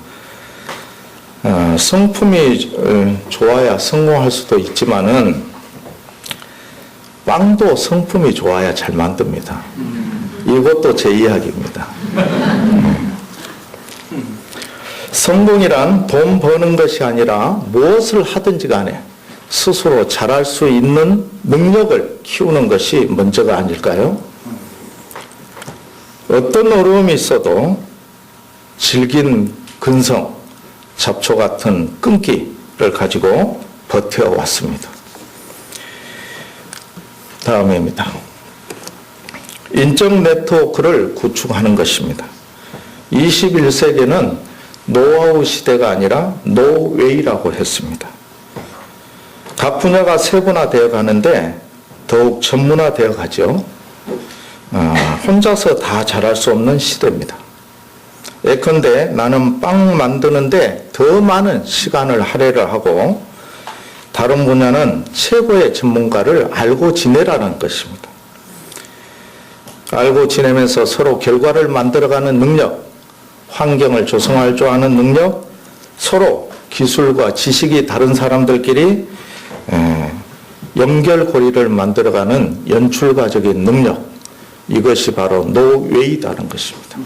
성품이 좋아야 성공할 수도 있지만은 빵도 성품이 좋아야 잘 만듭니다. 이것도 제 이야기입니다. 성공이란 돈 버는 것이 아니라 무엇을 하든지 간에 스스로 잘할 수 있는 능력을 키우는 것이 먼저가 아닐까요? 어떤 어려움이 있어도 질긴 근성, 잡초 같은 끈기를 가지고 버텨왔습니다. 다음입니다. 인적 네트워크를 구축하는 것입니다. 21세기는 노하우 시대가 아니라 노웨이라고 했습니다. 각 분야가 세분화되어 가는데 더욱 전문화되어 가죠. 혼자서 다 잘할 수 없는 시대입니다. 예컨대 나는 빵 만드는데 더 많은 시간을 할애를 하고 다른 분야는 최고의 전문가를 알고 지내라는 것입니다. 알고 지내면서 서로 결과를 만들어가는 능력, 환경을 조성할 줄 아는 능력, 서로 기술과 지식이 다른 사람들끼리 연결고리를 만들어가는 연출가적인 능력, 이것이 바로 노웨이다는 것입니다.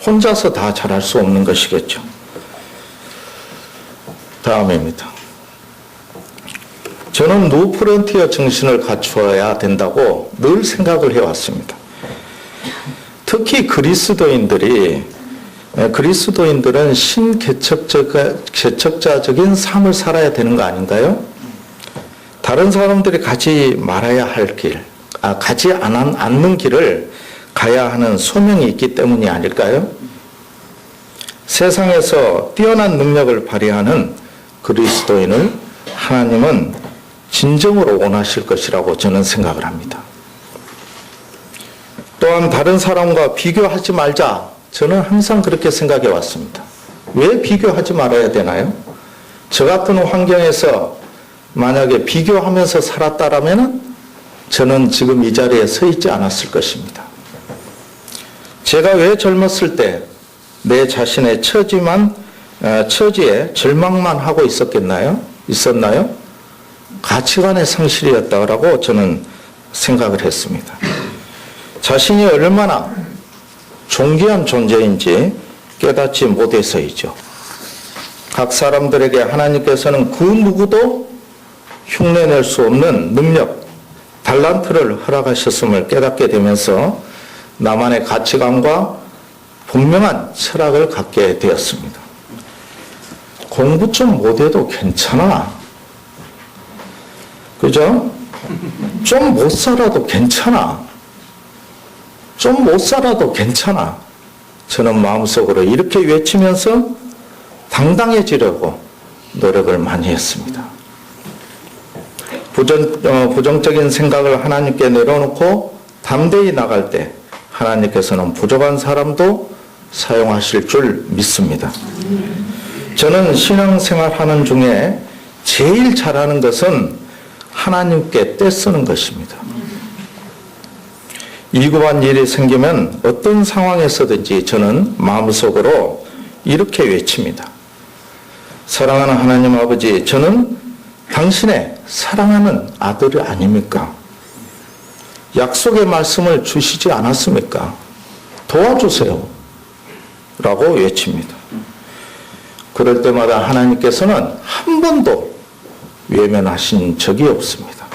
혼자서 다 잘할 수 없는 것이겠죠. 다음입니다. 저는 뉴프론티어 정신을 갖추어야 된다고 늘 생각을 해왔습니다. 특히 그리스도인들은 신개척자적인 삶을 살아야 되는 거 아닌가요? 다른 사람들이 가지 말아야 할 길, 가지 않는 길을 가야 하는 소명이 있기 때문이 아닐까요? 세상에서 뛰어난 능력을 발휘하는 그리스도인을 하나님은 진정으로 원하실 것이라고 저는 생각을 합니다. 또한 다른 사람과 비교하지 말자. 저는 항상 그렇게 생각해 왔습니다. 왜 비교하지 말아야 되나요? 저 같은 환경에서 만약에 비교하면서 살았다라면 저는 지금 이 자리에 서 있지 않았을 것입니다. 제가 왜 젊었을 때 내 자신의 처지에 절망만 하고 있었나요? 가치관의 상실이었다고 저는 생각을 했습니다. 자신이 얼마나 존귀한 존재인지 깨닫지 못해서이죠. 각 사람들에게 하나님께서는 그 누구도 흉내낼 수 없는 능력, 달란트를 허락하셨음을 깨닫게 되면서 나만의 가치관과 분명한 철학을 갖게 되었습니다. 공부 좀 못해도 괜찮아. 그죠? 좀 못 살아도 괜찮아. 좀 못 살아도 괜찮아. 저는 마음속으로 이렇게 외치면서 당당해지려고 노력을 많이 했습니다. 부정적인 생각을 하나님께 내려놓고 담대히 나갈 때 하나님께서는 부족한 사람도 사용하실 줄 믿습니다. 저는 신앙생활 하는 중에 제일 잘하는 것은 하나님께 떼쓰는 것입니다. 위급한 일이 생기면 어떤 상황에서든지 저는 마음속으로 이렇게 외칩니다. 사랑하는 하나님 아버지, 저는 당신의 사랑하는 아들이 아닙니까? 약속의 말씀을 주시지 않았습니까? 도와주세요. 라고 외칩니다. 그럴 때마다 하나님께서는 한 번도 외면하신 적이 없습니다.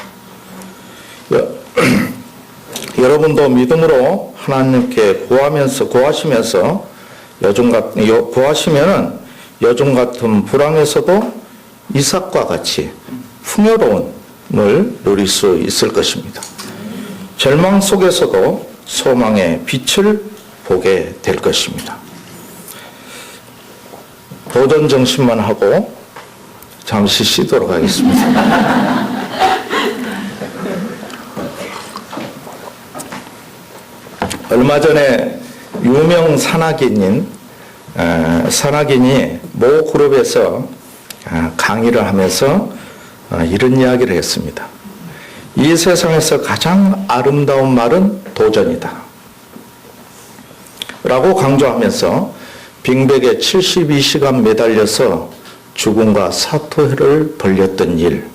여러분도 믿음으로 하나님께 구하시면서 구하시면은 요즘 같은 불황에서도 이삭과 같이 풍요로움을 누릴 수 있을 것입니다. 절망 속에서도 소망의 빛을 보게 될 것입니다. 도전 정신만 하고 잠시 쉬도록 하겠습니다. 얼마 전에 유명 산악인이 모 그룹에서 강의를 하면서 이런 이야기를 했습니다. 이 세상에서 가장 아름다운 말은 도전이다. 라고 강조하면서 빙백에 72시간 매달려서 죽음과 사토를 벌였던 일,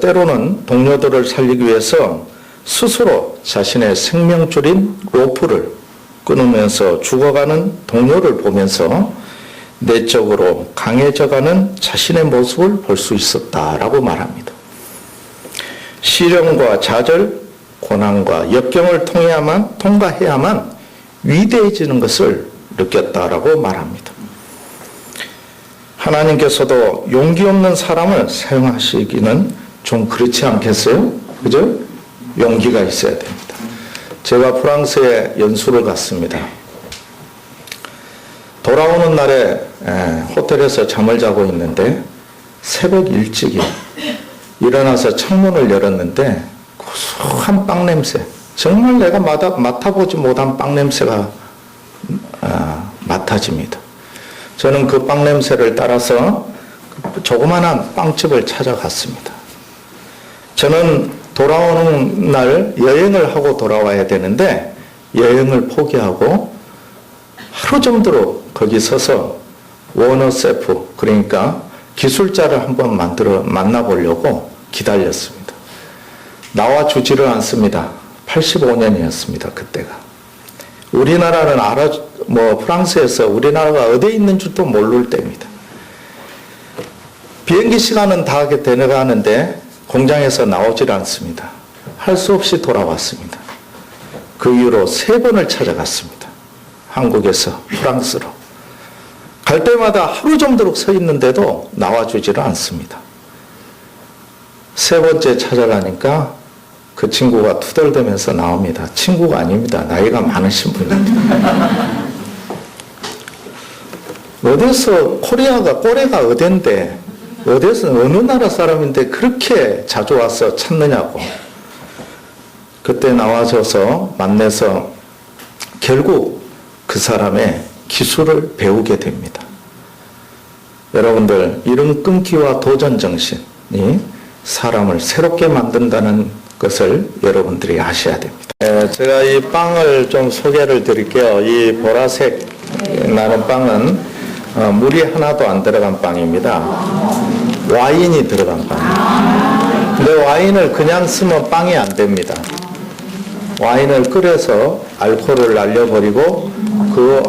때로는 동료들을 살리기 위해서 스스로 자신의 생명줄인 로프를 끊으면서 죽어가는 동료를 보면서 내적으로 강해져가는 자신의 모습을 볼 수 있었다라고 말합니다. 시련과 좌절, 고난과 역경을 통과해야만 위대해지는 것을 느꼈다라고 말합니다. 하나님께서도 용기 없는 사람을 사용하시기는 좀 그렇지 않겠어요? 그죠? 용기가 있어야 됩니다. 제가 프랑스에 연수를 갔습니다. 돌아오는 날에 호텔에서 잠을 자고 있는데 새벽 일찍이 일어나서 창문을 열었는데 고소한 빵 냄새, 정말 내가 맡아보지 못한 빵 냄새가 맡아집니다. 저는 그 빵 냄새를 따라서 조그마한 빵집을 찾아갔습니다. 저는 돌아오는 날 여행을 하고 돌아와야 되는데 여행을 포기하고 하루 정도로 거기 서서 워너 셰프, 그러니까 기술자를 한번 만나보려고 기다렸습니다. 나와주지를 않습니다. 85년이었습니다. 그때가. 우리나라는 프랑스에서 우리나라가 어디에 있는 줄도 모를 때입니다. 비행기 시간은 다 되어가는데 공장에서 나오질 않습니다. 할 수 없이 돌아왔습니다. 그 이후로 3번을 찾아갔습니다. 한국에서 프랑스로. 갈 때마다 하루 정도록 서 있는데도 나와주지를 않습니다. 세 번째 찾아가니까 그 친구가 투덜대면서 나옵니다. 친구가 아닙니다. 나이가 많으신 분입니다. 어디서 코리아가 꼬레가 어딘데 어디서 어느 나라 사람인데 그렇게 자주 와서 찾느냐고. 그때 나와줘서 만나서 결국 그 사람의 기술을 배우게 됩니다. 여러분들, 이런 끈기와 도전 정신이 사람을 새롭게 만든다는 것을 여러분들이 아셔야 됩니다. 제가 이 빵을 좀 소개를 드릴게요. 이 보라색 나는 빵은 물이 하나도 안 들어간 빵입니다. 와인이 들어간 빵. 근데 와인을 그냥 쓰면 빵이 안 됩니다. 와인을 끓여서 알코올을 날려버리고 그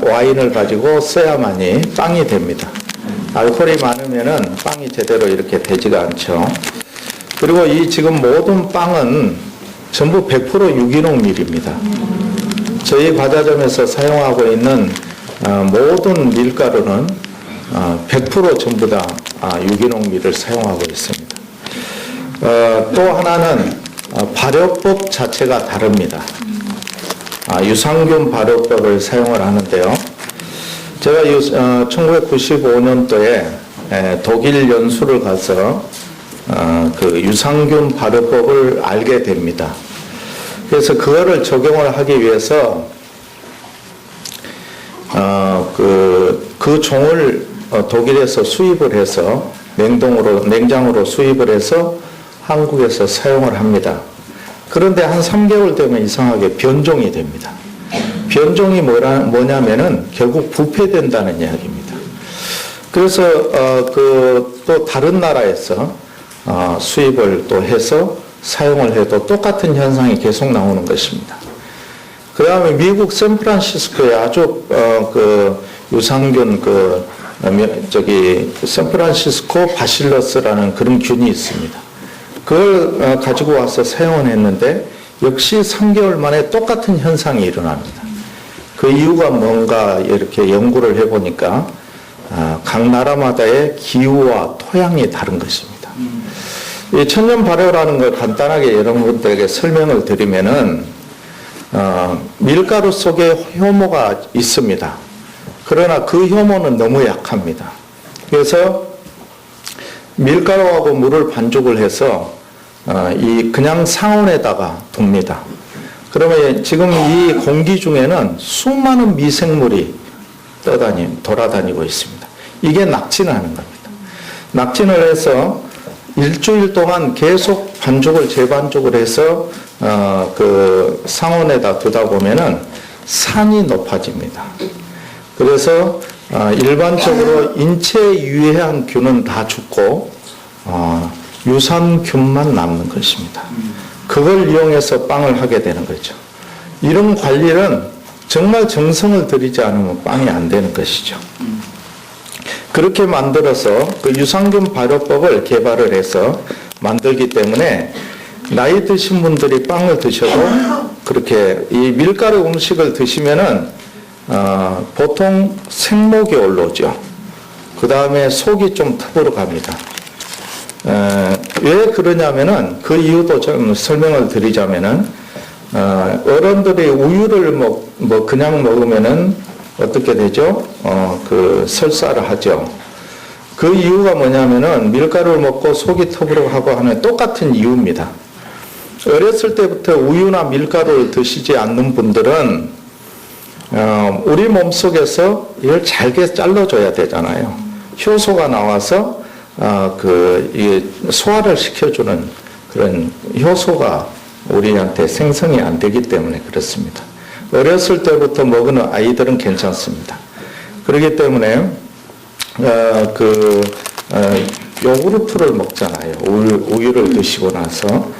와인을 가지고 써야만이 빵이 됩니다. 알코올이 많으면은 빵이 제대로 이렇게 되지가 않죠. 그리고 이 지금 모든 빵은 전부 100% 유기농 밀입니다. 저희 과자점에서 사용하고 있는 모든 밀가루는 100% 전부 다 유기농 밀을 사용하고 있습니다. 또 하나는 발효법 자체가 다릅니다. 유산균 발효법을 사용을 하는데요. 제가 1995년도에 독일 연수를 가서 그 유산균 발효법을 알게 됩니다. 그래서 그거를 적용을 하기 위해서 그 종을 독일에서 수입을 해서 냉장으로 수입을 해서 한국에서 사용을 합니다. 그런데 한 3개월 되면 이상하게 변종이 됩니다. 변종이 뭐냐면은 결국 부패된다는 이야기입니다. 그래서 또 다른 나라에서 수입을 또 해서 사용을 해도 똑같은 현상이 계속 나오는 것입니다. 그 다음에 미국 샌프란시스코에 아주 유산균 샌프란시스코 바실러스라는 그런 균이 있습니다. 그걸 가지고 와서 사용을 했는데 역시 3개월 만에 똑같은 현상이 일어납니다. 그 이유가 뭔가 이렇게 연구를 해보니까 각 나라마다의 기후와 토양이 다른 것입니다. 이 천연 발효라는 걸 간단하게 여러분들에게 설명을 드리면은 밀가루 속에 효모가 있습니다. 그러나 그 효모는 너무 약합니다. 그래서 밀가루하고 물을 반죽을 해서 그냥 상온에다가 둡니다. 그러면 지금 이 공기 중에는 수많은 미생물이 돌아다니고 있습니다. 이게 낙진을 하는 겁니다. 낙진을 해서 일주일 동안 계속 재반죽을 해서 그 상온에다 두다 보면은 산이 높아집니다. 그래서 일반적으로 인체에 유해한 균은 다 죽고 유산균만 남는 것입니다. 그걸 이용해서 빵을 하게 되는 거죠. 이런 관리는 정말 정성을 들이지 않으면 빵이 안 되는 것이죠. 그렇게 만들어서 그 유산균 발효법을 개발을 해서 만들기 때문에 나이 드신 분들이 빵을 드셔도 그렇게 이 밀가루 음식을 드시면은 보통 생목이 올라오죠. 그 다음에 속이 좀 터부러 갑니다. 왜 그러냐면은 그 이유도 좀 설명을 드리자면은 어른들이 우유를 그냥 먹으면은 어떻게 되죠? 설사를 하죠. 그 이유가 뭐냐면은 밀가루를 먹고 속이 터부러 하고 하는 똑같은 이유입니다. 어렸을 때부터 우유나 밀가루를 드시지 않는 분들은 우리 몸속에서 이걸 잘게 잘라줘야 되잖아요. 효소가 나와서 소화를 시켜주는 그런 효소가 우리한테 생성이 안 되기 때문에 그렇습니다. 어렸을 때부터 먹는 아이들은 괜찮습니다. 그렇기 때문에 요구르트를 먹잖아요. 우유를 드시고 나서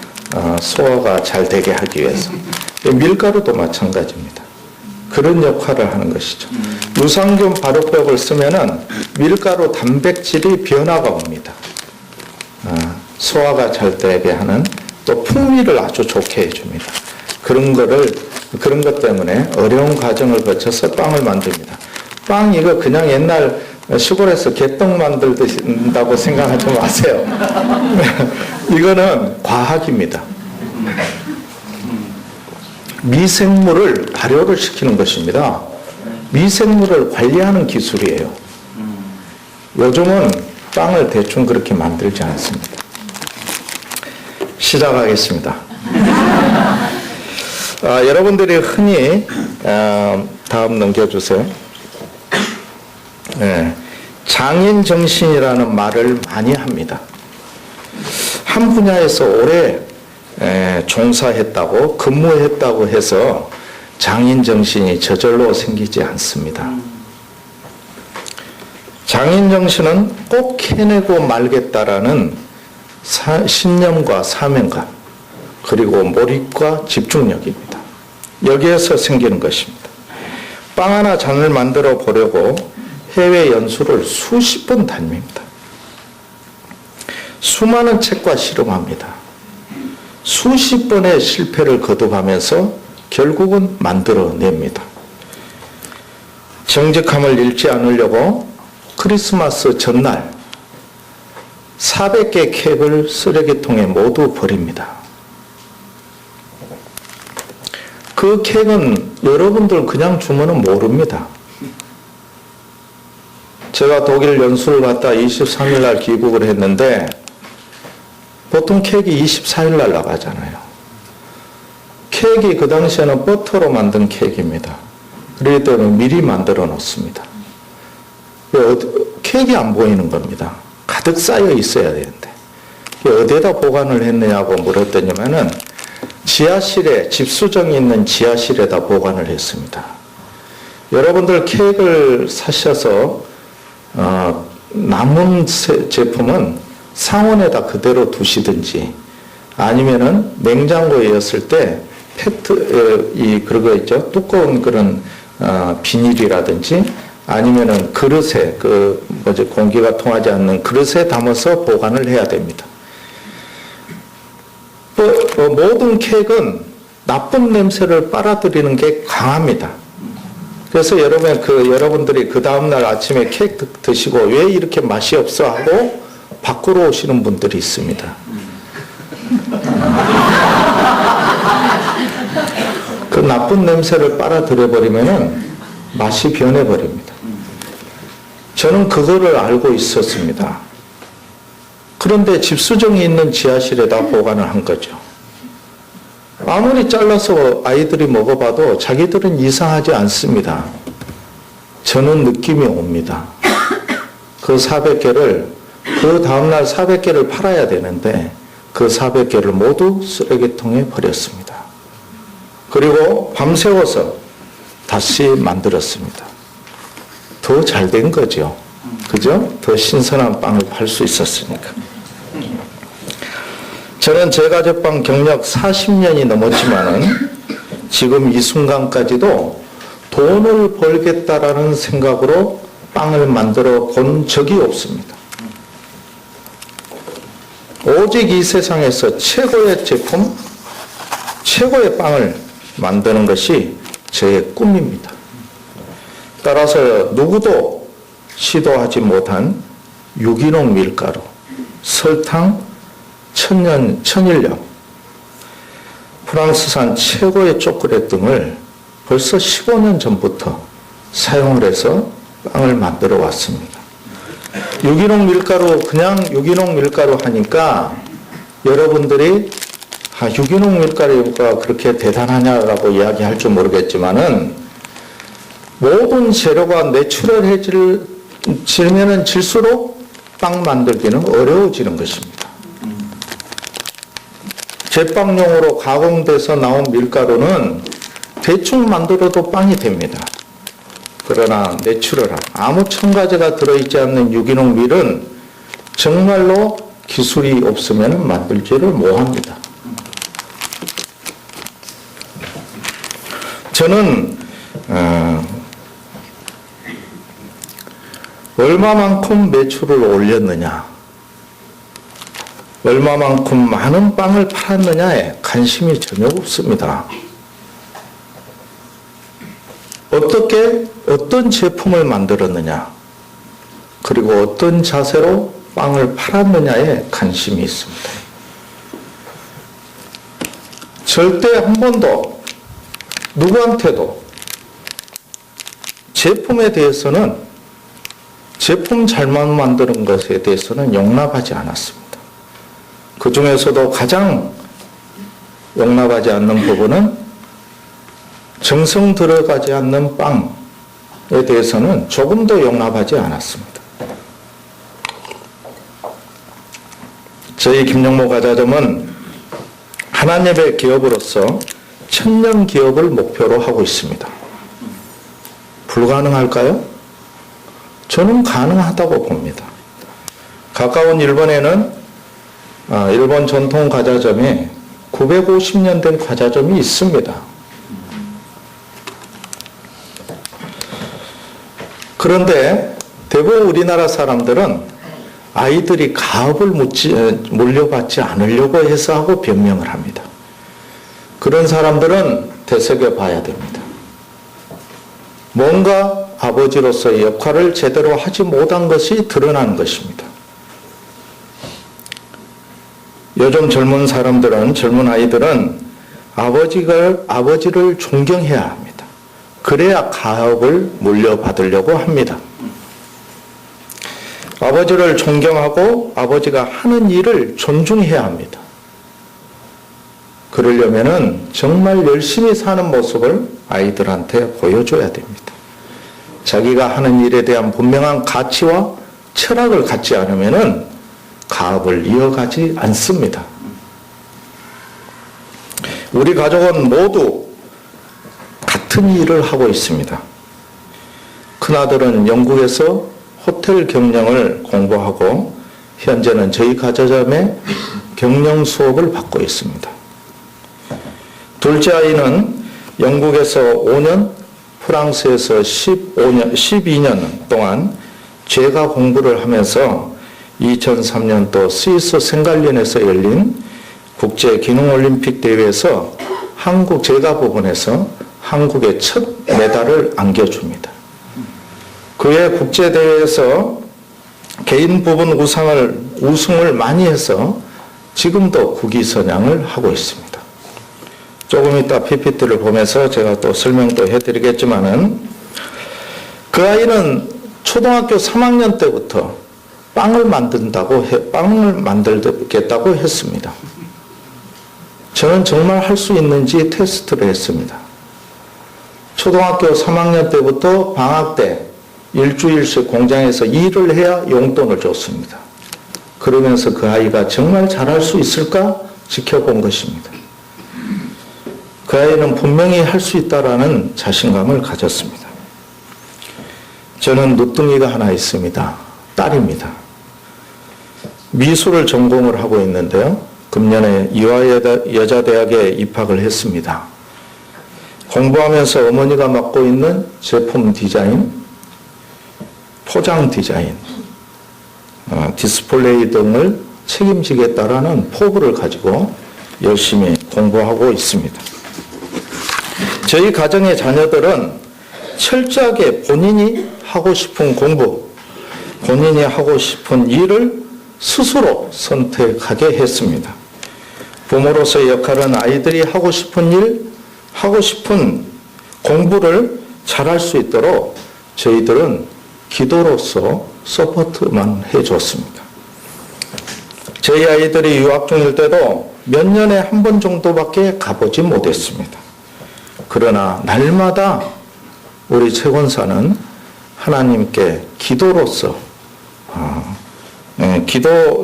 소화가 잘 되게 하기 위해서. 밀가루도 마찬가지입니다. 그런 역할을 하는 것이죠. 유산균 발효법을 쓰면은 밀가루 단백질이 변화가 옵니다. 소화가 잘 되게 하는, 또 풍미를 아주 좋게 해줍니다. 그런 것 때문에 어려운 과정을 거쳐서 빵을 만듭니다. 빵 이거 그냥 옛날 시골에서 개떡 만들다고 생각하지 마세요. 이거는 과학입니다. 미생물을 발효를 시키는 것입니다. 미생물을 관리하는 기술이에요. 요즘은 빵을 대충 그렇게 만들지 않습니다. 시작하겠습니다. 여러분들이 흔히 다음 넘겨주세요. 장인정신이라는 말을 많이 합니다. 한 분야에서 오래 종사했다고 근무했다고 해서 장인정신이 저절로 생기지 않습니다. 장인정신은 꼭 해내고 말겠다라는 신념과 사명감 그리고 몰입과 집중력입니다. 여기에서 생기는 것입니다. 빵 하나 장을 만들어 보려고 해외 연수를 수십 번 다닙니다. 수많은 책과 실험합니다. 수십 번의 실패를 거듭하면서 결국은 만들어냅니다. 정직함을 잃지 않으려고 크리스마스 전날 400개 케이크를 쓰레기통에 모두 버립니다. 그 케이크는 여러분들 그냥 주면은 모릅니다. 제가 독일 연수를 갔다 23일 날 귀국을 했는데 보통 케이크 24일 날 나가잖아요. 케이크 그 당시에는 버터로 만든 케이크입니다. 그래도 미리 만들어 놓습니다. 케이크 안 보이는 겁니다. 가득 쌓여 있어야 되는데 어디에다 보관을 했느냐고 물었더니만은 지하실에 집수정이 있는 지하실에다 보관을 했습니다. 여러분들 케이크를 사셔서 남은 제품은 상온에다 그대로 두시든지 아니면은 냉장고에 였을 때 그거 있죠? 두꺼운 그런 비닐이라든지 아니면은 그릇에 공기가 통하지 않는 그릇에 담아서 보관을 해야 됩니다. 모든 케이크는 나쁜 냄새를 빨아들이는 게 강합니다. 그래서 여러분들이 그 다음날 아침에 케이크 드시고 왜 이렇게 맛이 없어 하고 밖으로 오시는 분들이 있습니다. 그 나쁜 냄새를 빨아들여버리면 맛이 변해버립니다. 저는 그거를 알고 있었습니다. 그런데 집수정이 있는 지하실에다 보관을 한 거죠. 아무리 잘라서 아이들이 먹어봐도 자기들은 이상하지 않습니다. 저는 느낌이 옵니다. 그 400개를 그 다음날 400개를 팔아야 되는데 그 400개를 모두 쓰레기통에 버렸습니다. 그리고 밤새워서 다시 만들었습니다. 더 잘 된 거죠. 그죠? 더 신선한 빵을 팔 수 있었으니까. 저는 제과제빵 경력 40년이 넘었지만은 지금 이 순간까지도 돈을 벌겠다라는 생각으로 빵을 만들어 본 적이 없습니다. 오직 이 세상에서 최고의 제품, 최고의 빵을 만드는 것이 저의 꿈입니다. 따라서 누구도 시도하지 못한 유기농 밀가루, 설탕, 천일염, 프랑스산 최고의 초콜릿 등을 벌써 15년 전부터 사용을 해서 빵을 만들어 왔습니다. 유기농 밀가루, 그냥 유기농 밀가루 하니까 여러분들이 유기농 밀가루가 그렇게 대단하냐라고 이야기할 줄 모르겠지만은 모든 재료가 내추럴해지면은 질수록 빵 만들기는 어려워지는 것입니다. 제빵용으로 가공돼서 나온 밀가루는 대충 만들어도 빵이 됩니다. 그러나 내추럴한 아무 첨가제가 들어있지 않는 유기농 밀은 정말로 기술이 없으면 만들지를 못합니다. 저는 얼마만큼 매출을 올렸느냐, 얼마만큼 많은 빵을 팔았느냐에 관심이 전혀 없습니다. 어떤 제품을 만들었느냐, 그리고 어떤 자세로 빵을 팔았느냐에 관심이 있습니다. 절대 한 번도 누구한테도 제품에 대해서는, 제품 잘못 만드는 것에 대해서는 용납하지 않았습니다. 그 중에서도 가장 용납하지 않는 부분은 정성 들어가지 않는 빵에 대해서는 조금도 용납하지 않았습니다. 저희 김영모 과자점은 하나님의 기업으로서 천년 기업을 목표로 하고 있습니다. 불가능할까요? 저는 가능하다고 봅니다. 가까운 일본에는 일본 전통 과자점이 950년 된 과자점이 있습니다. 그런데 대부분 우리나라 사람들은 아이들이 가업을 물려받지 않으려고 해서 하고 변명을 합니다. 그런 사람들은 되새겨봐야 됩니다. 뭔가 아버지로서의 역할을 제대로 하지 못한 것이 드러난 것입니다. 요즘 젊은 사람들은, 젊은 아이들은 아버지를 존경해야 합니다. 그래야 가업을 물려받으려고 합니다. 아버지를 존경하고 아버지가 하는 일을 존중해야 합니다. 그러려면은 정말 열심히 사는 모습을 아이들한테 보여줘야 됩니다. 자기가 하는 일에 대한 분명한 가치와 철학을 갖지 않으면은 가업을 이어가지 않습니다. 우리 가족은 모두 같은 일을 하고 있습니다. 큰아들은 영국에서 호텔 경영을 공부하고 현재는 저희 과자점에 경영 수업을 받고 있습니다. 둘째 아이는 영국에서 5년, 프랑스에서 12년 동안 제가 공부를 하면서 2003년도 스위스 생갈린에서 열린 국제기능올림픽 대회에서 한국 제가 부분에서 한국의 첫 메달을 안겨줍니다. 그의 국제대회에서 개인 부분 우승을 많이 해서 지금도 국위선양을 하고 있습니다. 조금 이따 PPT를 보면서 제가 또 설명도 해드리겠지만은 그 아이는 초등학교 3학년 때부터 빵을 만들겠다고 했습니다. 저는 정말 할 수 있는지 테스트를 했습니다. 초등학교 3학년 때부터 방학 때 일주일씩 공장에서 일을 해야 용돈을 줬습니다. 그러면서 그 아이가 정말 잘할 수 있을까 지켜본 것입니다. 그 아이는 분명히 할 수 있다라는 자신감을 가졌습니다. 저는 누뚱이가 하나 있습니다. 딸입니다. 미술을 전공을 하고 있는데요. 금년에 이화여자대학에 입학을 했습니다. 공부하면서 어머니가 맡고 있는 제품 디자인, 포장 디자인, 디스플레이 등을 책임지겠다라는 포부를 가지고 열심히 공부하고 있습니다. 저희 가정의 자녀들은 철저하게 본인이 하고 싶은 공부, 본인이 하고 싶은 일을 스스로 선택하게 했습니다. 부모로서의 역할은 아이들이 하고 싶은 일, 하고 싶은 공부를 잘할 수 있도록 저희들은 기도로서 서포트만 해줬습니다. 저희 아이들이 유학 중일 때도 몇 년에 한 번 정도밖에 가보지 못했습니다. 그러나 날마다 우리 최권사는 하나님께 기도로서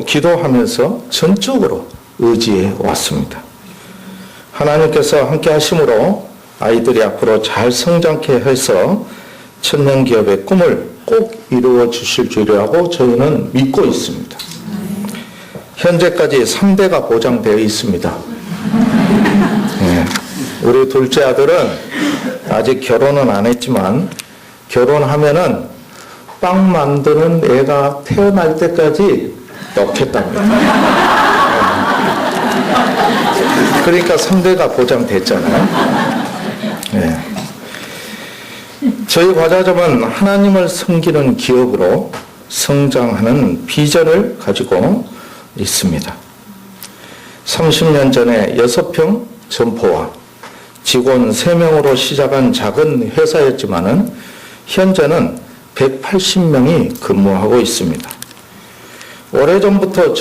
기도하면서 전적으로 의지해 왔습니다. 하나님께서 함께 하심으로 아이들이 앞으로 잘 성장케 해서 천년기업의 꿈을 꼭 이루어 주실 줄이라고 저희는 믿고 있습니다. 현재까지 3대가 보장되어 있습니다. 네. 우리 둘째 아들은 아직 결혼은 안 했지만 결혼하면은 빵 만드는 애가 태어날 때까지 넣겠답니다. 그러니까 3대가 보장됐잖아요. 네. 저희 과자점은 하나님을 섬기는 기업으로 성장하는 비전을 가지고 있습니다. 30년 전에 6평 점포와 직원 3명으로 시작한 작은 회사였지만은 현재는 180명이 근무하고 있습니다. 오래전부터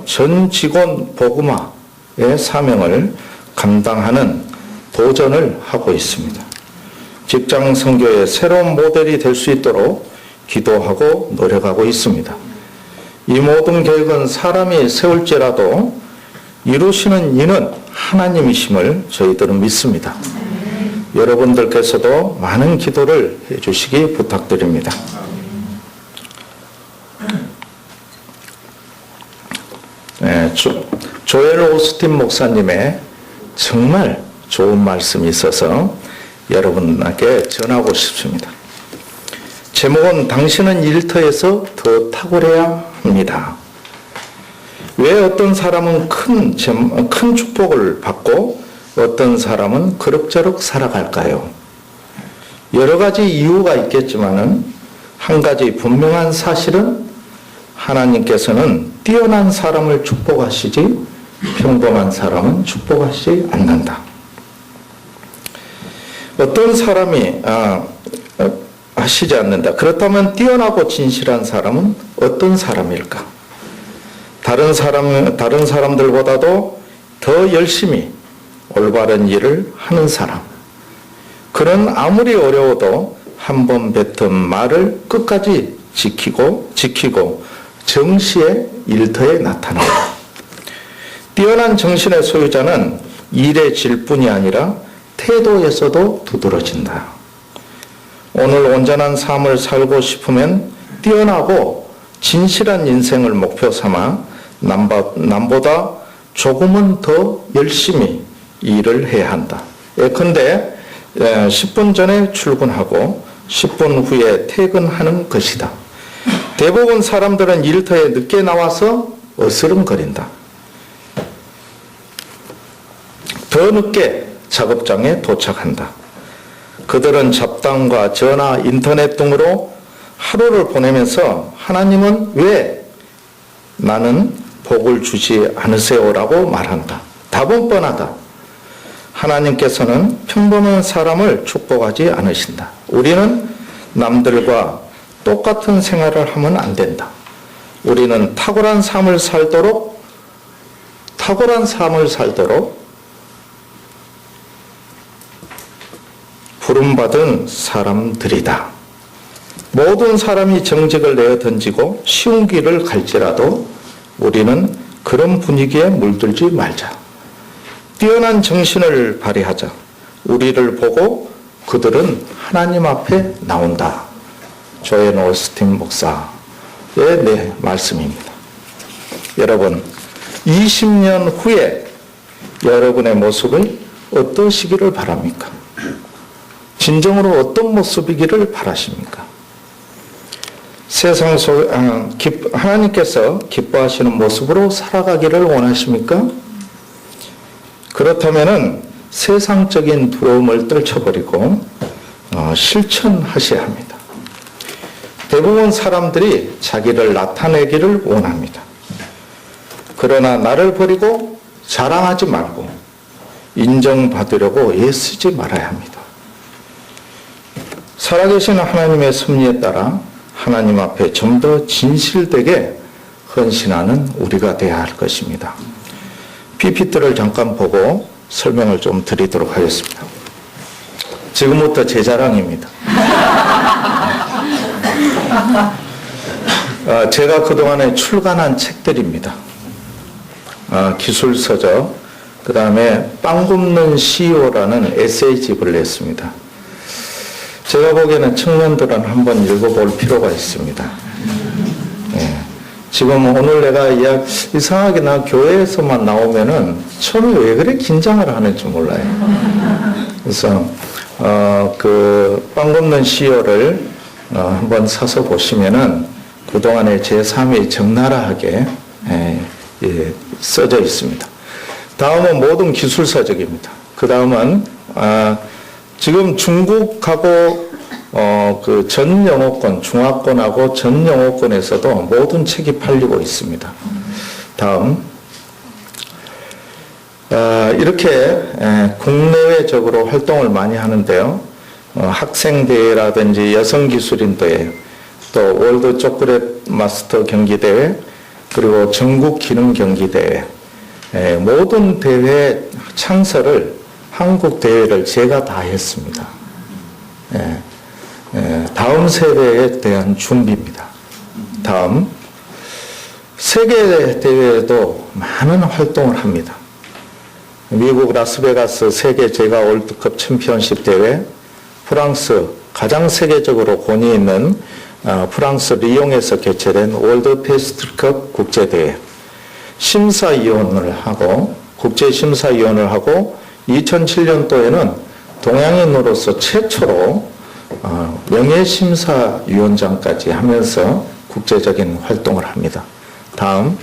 전 직원 복음화의 사명을 감당하는 도전을 하고 있습니다. 직장 선교의 새로운 모델이 될 수 있도록 기도하고 노력하고 있습니다. 이 모든 계획은 사람이 세울지라도 이루시는 이는 하나님이심을 저희들은 믿습니다. 여러분들께서도 많은 기도를 해주시기 부탁드립니다. 조엘 오스틴 목사님의 정말 좋은 말씀이 있어서 여러분에게 전하고 싶습니다. 제목은 당신은 일터에서 더 탁월해야 합니다. 왜 어떤 사람은 큰 축복을 받고 어떤 사람은 그럭저럭 살아갈까요? 여러 가지 이유가 있겠지만은 한 가지 분명한 사실은 하나님께서는 뛰어난 사람을 축복하시지 평범한 사람은 축복하시지 않는다. 어떤 사람이 하시지 않는다. 그렇다면 뛰어나고 진실한 사람은 어떤 사람일까? 다른 사람들보다도 더 열심히 올바른 일을 하는 사람. 그는 아무리 어려워도 한 번 뱉은 말을 끝까지 지키고 정시의 일터에 나타난다. 뛰어난 정신의 소유자는 일의 질뿐이 아니라 태도에서도 두드러진다. 오늘 온전한 삶을 살고 싶으면 뛰어나고 진실한 인생을 목표 삼아 남보다 조금은 더 열심히 일을 해야 한다. 예컨대 10분 전에 출근하고 10분 후에 퇴근하는 것이다. 대부분 사람들은 일터에 늦게 나와서 어스름거린다. 더 늦게 작업장에 도착한다. 그들은 잡담과 전화, 인터넷 등으로 하루를 보내면서 하나님은 왜 나는 복을 주지 않으세요라고 말한다. 답은 뻔하다. 하나님께서는 평범한 사람을 축복하지 않으신다. 우리는 남들과 똑같은 생활을 하면 안 된다. 우리는 탁월한 삶을 살도록 부름받은 사람들이다. 모든 사람이 정직을 내어 던지고 쉬운 길을 갈지라도 우리는 그런 분위기에 물들지 말자. 뛰어난 정신을 발휘하자. 우리를 보고 그들은 하나님 앞에 나온다. 조엘 오스틴 목사의 말씀입니다. 여러분, 20년 후에 여러분의 모습은 어떠시기를 바랍니까? 진정으로 어떤 모습이기를 바라십니까? 세상 속 하나님께서 기뻐하시는 모습으로 살아가기를 원하십니까? 그렇다면은 세상적인 두려움을 떨쳐버리고 실천하셔야 합니다. 대부분 사람들이 자기를 나타내기를 원합니다. 그러나 나를 버리고 자랑하지 말고 인정받으려고 애쓰지 말아야 합니다. 살아계신 하나님의 섭리에 따라 하나님 앞에 좀 더 진실되게 헌신하는 우리가 되어야 할 것입니다. PPT를 잠깐 보고 설명을 좀 드리도록 하겠습니다. 지금부터 제 자랑입니다. 제가 그동안에 출간한 책들입니다. 기술서적, 그 다음에 빵 굽는 CEO라는 에세이집을 냈습니다. 제가 보기에는 청년들은 한번 읽어볼 필요가 있습니다. 네. 지금 오늘 내가 이상하게 나 교회에서만 나오면은 처음에 왜 그래 긴장을 하는지 몰라요. 그래서 그 빵 굽는 CEO를 한번 사서 보시면은 그동안의 제 삶이 적나라하게 써져 있습니다. 다음은 모든 기술서적입니다. 그 다음은 지금 중국하고 그 전 영어권, 중화권하고 전 영어권에서도 모든 책이 팔리고 있습니다. 다음. 이렇게 국내외적으로 활동을 많이 하는데요. 학생대회라든지 여성기술인대회, 또 월드 초콜릿 마스터 경기대회, 그리고 전국 기능 경기대회, 모든 대회 창설을 한국 대회를 제가 다 했습니다. 다음 세대에 대한 준비입니다. 다음. 세계 대회에도 많은 활동을 합니다. 미국 라스베가스 세계 제가 월드컵 챔피언십 대회, 프랑스 가장 세계적으로 권위 있는 프랑스 리옹에서 개최된 월드 페스트컵 국제대회 심사위원을 하고 국제심사위원을 하고 2007년도에는 동양인으로서 최초로 명예심사위원장까지 하면서 국제적인 활동을 합니다. 다음.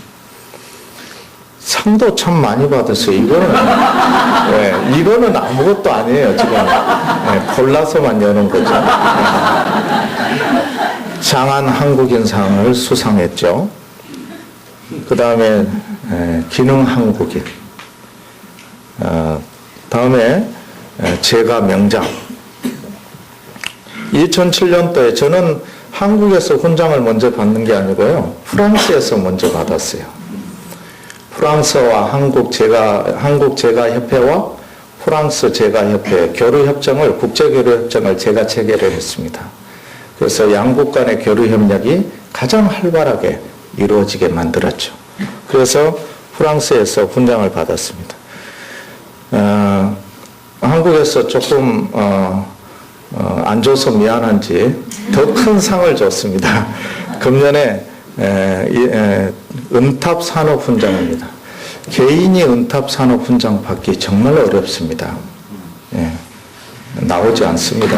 상도 참 많이 받았어요. 이거는 아무것도 아니에요. 지금 골라서만 여는 거죠. 장한 한국인상을 수상했죠. 그 다음에 기능 한국인. 다음에 제가 명장. 2007년도에 저는 한국에서 훈장을 먼저 받는 게 아니고요. 프랑스에서 먼저 받았어요. 프랑스와 한국 제가 협회와 프랑스 제가 협회 국제 교류 협정을 제가 체결을 했습니다. 그래서 양국 간의 교류 협력이 가장 활발하게 이루어지게 만들었죠. 그래서 프랑스에서 훈장을 받았습니다. 한국에서 조금 안 줘서 미안한지 더 큰 상을 줬습니다. 금년에 은탑 산업 훈장입니다. 개인이 은탑 산업 훈장 받기 정말 어렵습니다. 나오지 않습니다.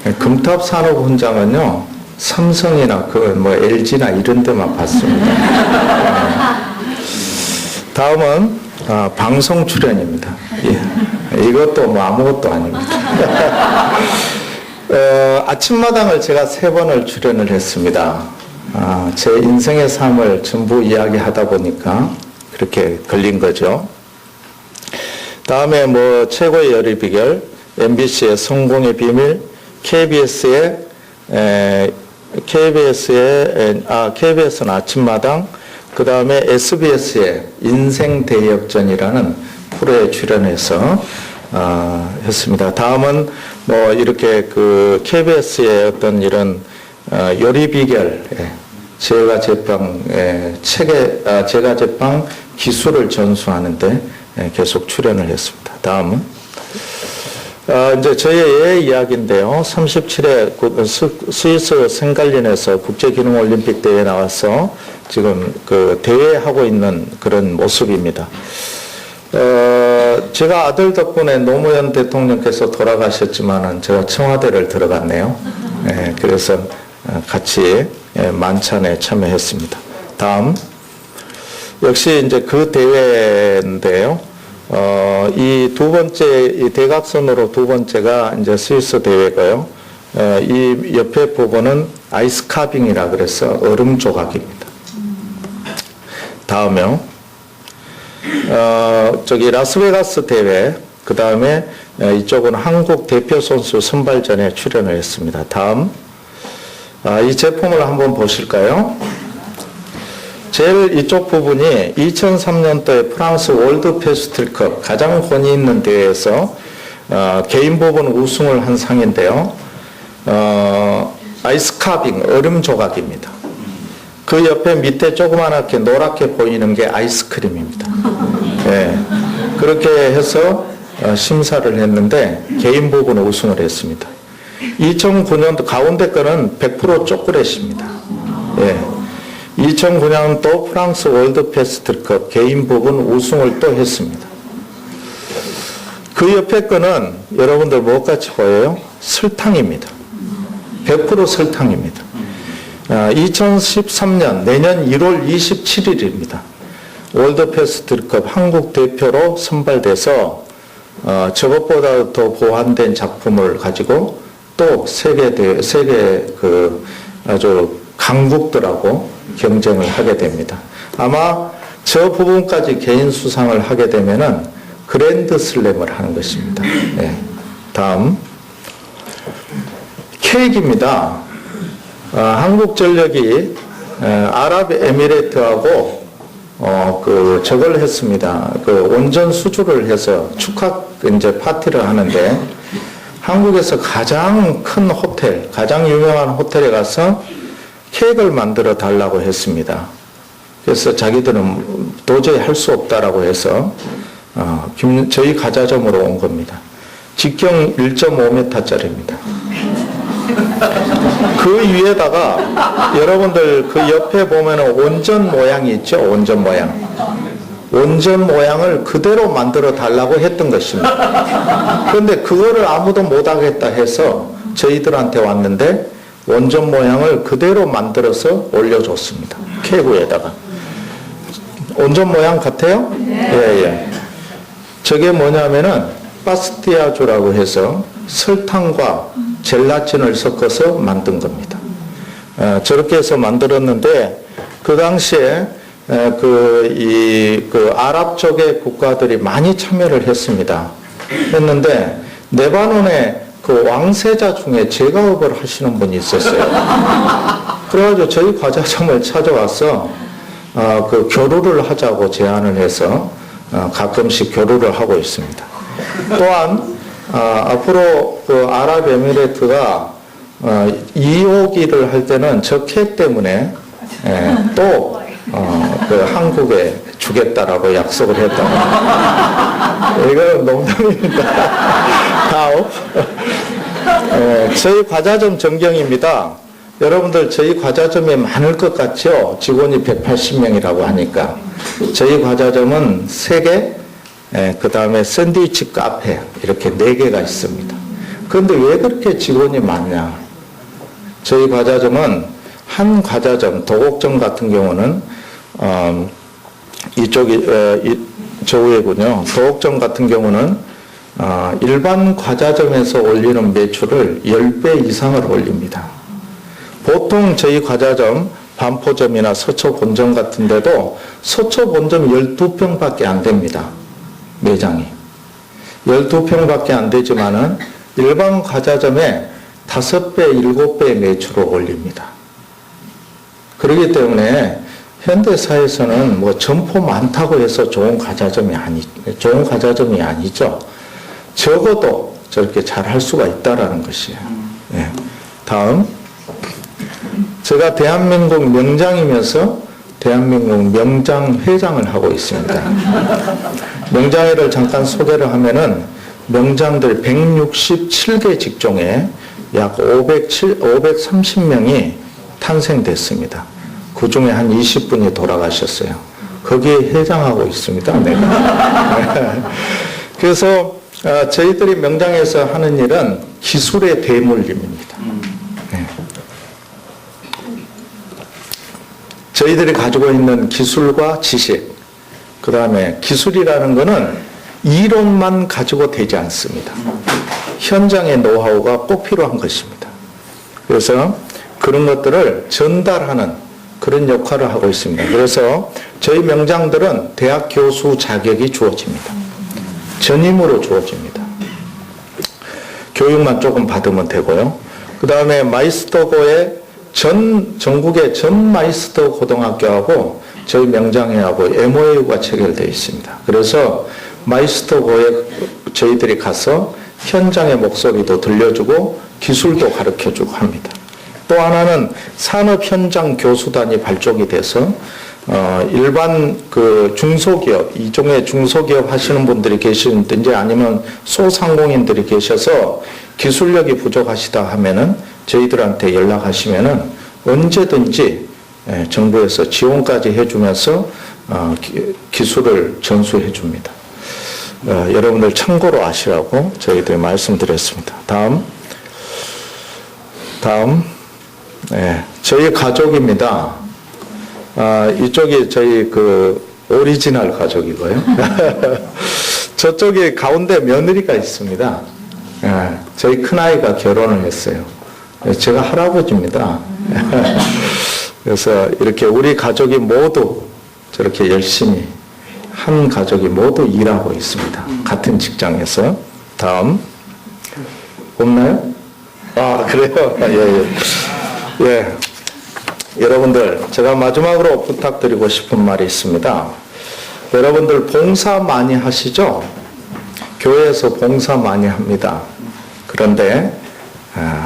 다음. 금탑 산업 훈장은요, 삼성이나 LG나 이런 데만 받습니다. 다음은 방송 출연입니다. 이것도 아무것도 아닙니다. 아침마당을 제가 3번을 출연을 했습니다. 제 인생의 삶을 전부 이야기하다 보니까 그렇게 걸린 거죠. 다음에 최고의 요리 비결, MBC의 성공의 비밀, KBS는 아침마당, 그 다음에 SBS의 인생 대역전이라는 프로에 출연해서 했습니다. 다음은 이렇게 KBS의 어떤 이런 요리 비결, 제과 제빵 기술을 전수하는데 계속 출연을 했습니다. 다음은 이제 저의 이야기인데요. 37회 스위스 생갈린에서 국제기능올림픽 대회에 나와서 지금 대회하고 있는 그런 모습입니다. 제가 아들 덕분에 노무현 대통령께서 돌아가셨지만은 제가 청와대를 들어갔네요. 그래서 같이 만찬에 참여했습니다. 다음. 역시 이제 그 대회인데요. 이 대각선으로 두 번째가 이제 스위스 대회고요. 이 옆에 부분은 아이스 카빙이라 그래서 얼음 조각입니다. 다음에요. 라스베가스 대회, 그 다음에 이쪽은 한국 대표 선수 선발전에 출연을 했습니다. 다음. 이 제품을 한번 보실까요? 제일 이쪽 부분이 2003년도에 프랑스 월드 페스트컵 가장 권위 있는 대회에서 개인 부분 우승을 한 상인데요. 아이스 카빙, 얼음 조각입니다. 그 옆에 밑에 조그맣게 노랗게 보이는 게 아이스크림입니다. 그렇게 해서 심사를 했는데 개인 부분 우승을 했습니다. 2009년도 가운데 거는 100% 초콜릿입니다. 2009년 또 프랑스 월드 페스트컵 개인 부분 우승을 또 했습니다. 그 옆에 거는 여러분들 뭐같이 보여요? 설탕입니다. 100% 설탕입니다. 2013년 내년 1월 27일입니다. 월드페스트리컵 한국 대표로 선발돼서 저것보다 더 보완된 작품을 가지고 또 세계 그 아주 강국들하고 경쟁을 하게 됩니다. 아마 저 부분까지 개인 수상을 하게 되면은 그랜드 슬램을 하는 것입니다. 네. 다음 케이크입니다. 한국전력이 아랍에미레이트하고 저걸 했습니다. 그 원전 수주를 해서 축하 이제 파티를 하는데 한국에서 가장 큰 호텔, 가장 유명한 호텔에 가서 케이크를 만들어 달라고 했습니다. 그래서 자기들은 도저히 할 수 없다라고 해서 저희 과자점으로 온 겁니다. 직경 1.5m짜리입니다. 그 위에다가 여러분들 그 옆에 보면은 원전 모양이 있죠. 원전 모양. 원전 모양을 그대로 만들어 달라고 했던 것입니다. 그런데 그거를 아무도 못하겠다 해서 저희들한테 왔는데 원전 모양을 그대로 만들어서 올려줬습니다. 케이크 위에다가. 원전 모양 같아요? 네. 예. 저게 뭐냐면은 파스티아주라고 해서 설탕과 젤라틴을 섞어서 만든 겁니다. 저렇게 해서 만들었는데 그 당시에 그 아랍 쪽의 국가들이 많이 참여를 했습니다. 했는데 레바논에 그 왕세자 중에 제과업을 하시는 분이 있었어요. 그래가지고 저희 과자점을 찾아와서 그 교류를 하자고 제안을 해서 가끔씩 교류를 하고 있습니다. 또한 앞으로 그 아랍에미레이트가 2호기를 할 때는 저 케이크 때문에 또 그 한국에 주겠다라고 약속을 했다고. 이건 농담입니다. 다음 저희 과자점 전경입니다. 여러분들 저희 과자점이 많을 것 같죠? 직원이 180명이라고 하니까. 저희 과자점은 3개, 그 다음에 샌드위치 카페 이렇게 4개가 있습니다. 그런데 왜 그렇게 직원이 많냐? 저희 과자점은 한 과자점, 도곡점 같은 경우는 이쪽이 저 위에군요. 도곡점 같은 경우는 일반 과자점에서 올리는 매출을 10배 이상을 올립니다. 보통 저희 과자점 반포점이나 서초 본점 같은 데도 서초 본점 12평밖에 안 됩니다. 매장이 12평밖에 안 되지만은 일반 과자점에 5배, 7배의 매출을 올립니다. 그렇기 때문에 현대사에서는 뭐 점포 많다고 해서 좋은 과자점이 아니죠. 적어도 저렇게 잘 할 수가 있다라는 것이에요. 네. 다음. 제가 대한민국 명장이면서 대한민국 명장회장을 하고 있습니다. 명장회를 잠깐 소개를 하면은 명장들 167개 직종에 약 530명이 탄생됐습니다. 그 중에 한 20분이 돌아가셨어요. 거기에 회장하고 있습니다. 내가. 그래서 저희들이 명장에서 하는 일은 기술의 대물림입니다. 네. 저희들이 가지고 있는 기술과 지식, 그 다음에 기술이라는 것은 이론만 가지고 되지 않습니다. 현장의 노하우가 꼭 필요한 것입니다. 그래서 그런 것들을 전달하는 그런 역할을 하고 있습니다. 그래서 저희 명장들은 대학 교수 자격이 주어집니다. 전임으로 주어집니다. 교육만 조금 받으면 되고요. 그 다음에 마이스터고의 전국의 전 마이스터 고등학교하고 저희 명장회하고 MOU가 체결되어 있습니다. 그래서 마이스터고에 저희들이 가서 현장의 목소리도 들려주고 기술도 가르쳐주고 합니다. 또 하나는 산업 현장 교수단이 발족이 돼서 일반 그 중소기업, 이종의 중소기업 하시는 분들이 계시든지 아니면 소상공인들이 계셔서 기술력이 부족하시다 하면은 저희들한테 연락하시면은 언제든지 정부에서 지원까지 해주면서 기술을 전수해 줍니다. 여러분들 참고로 아시라고 저희들이 말씀드렸습니다. 다음. 저희 가족입니다. 이쪽이 저희 그 오리지널 가족이고요. 저쪽에 가운데 며느리가 있습니다. 저희 큰아이가 결혼을 했어요. 제가 할아버지입니다. 그래서 이렇게 우리 가족이 모두 저렇게 열심히 한 가족이 모두 일하고 있습니다. 같은 직장에서. 다음. 없나요? 아, 그래요? 예, 예. 예. 여러분들, 제가 마지막으로 부탁드리고 싶은 말이 있습니다. 여러분들 봉사 많이 하시죠? 교회에서 봉사 많이 합니다. 그런데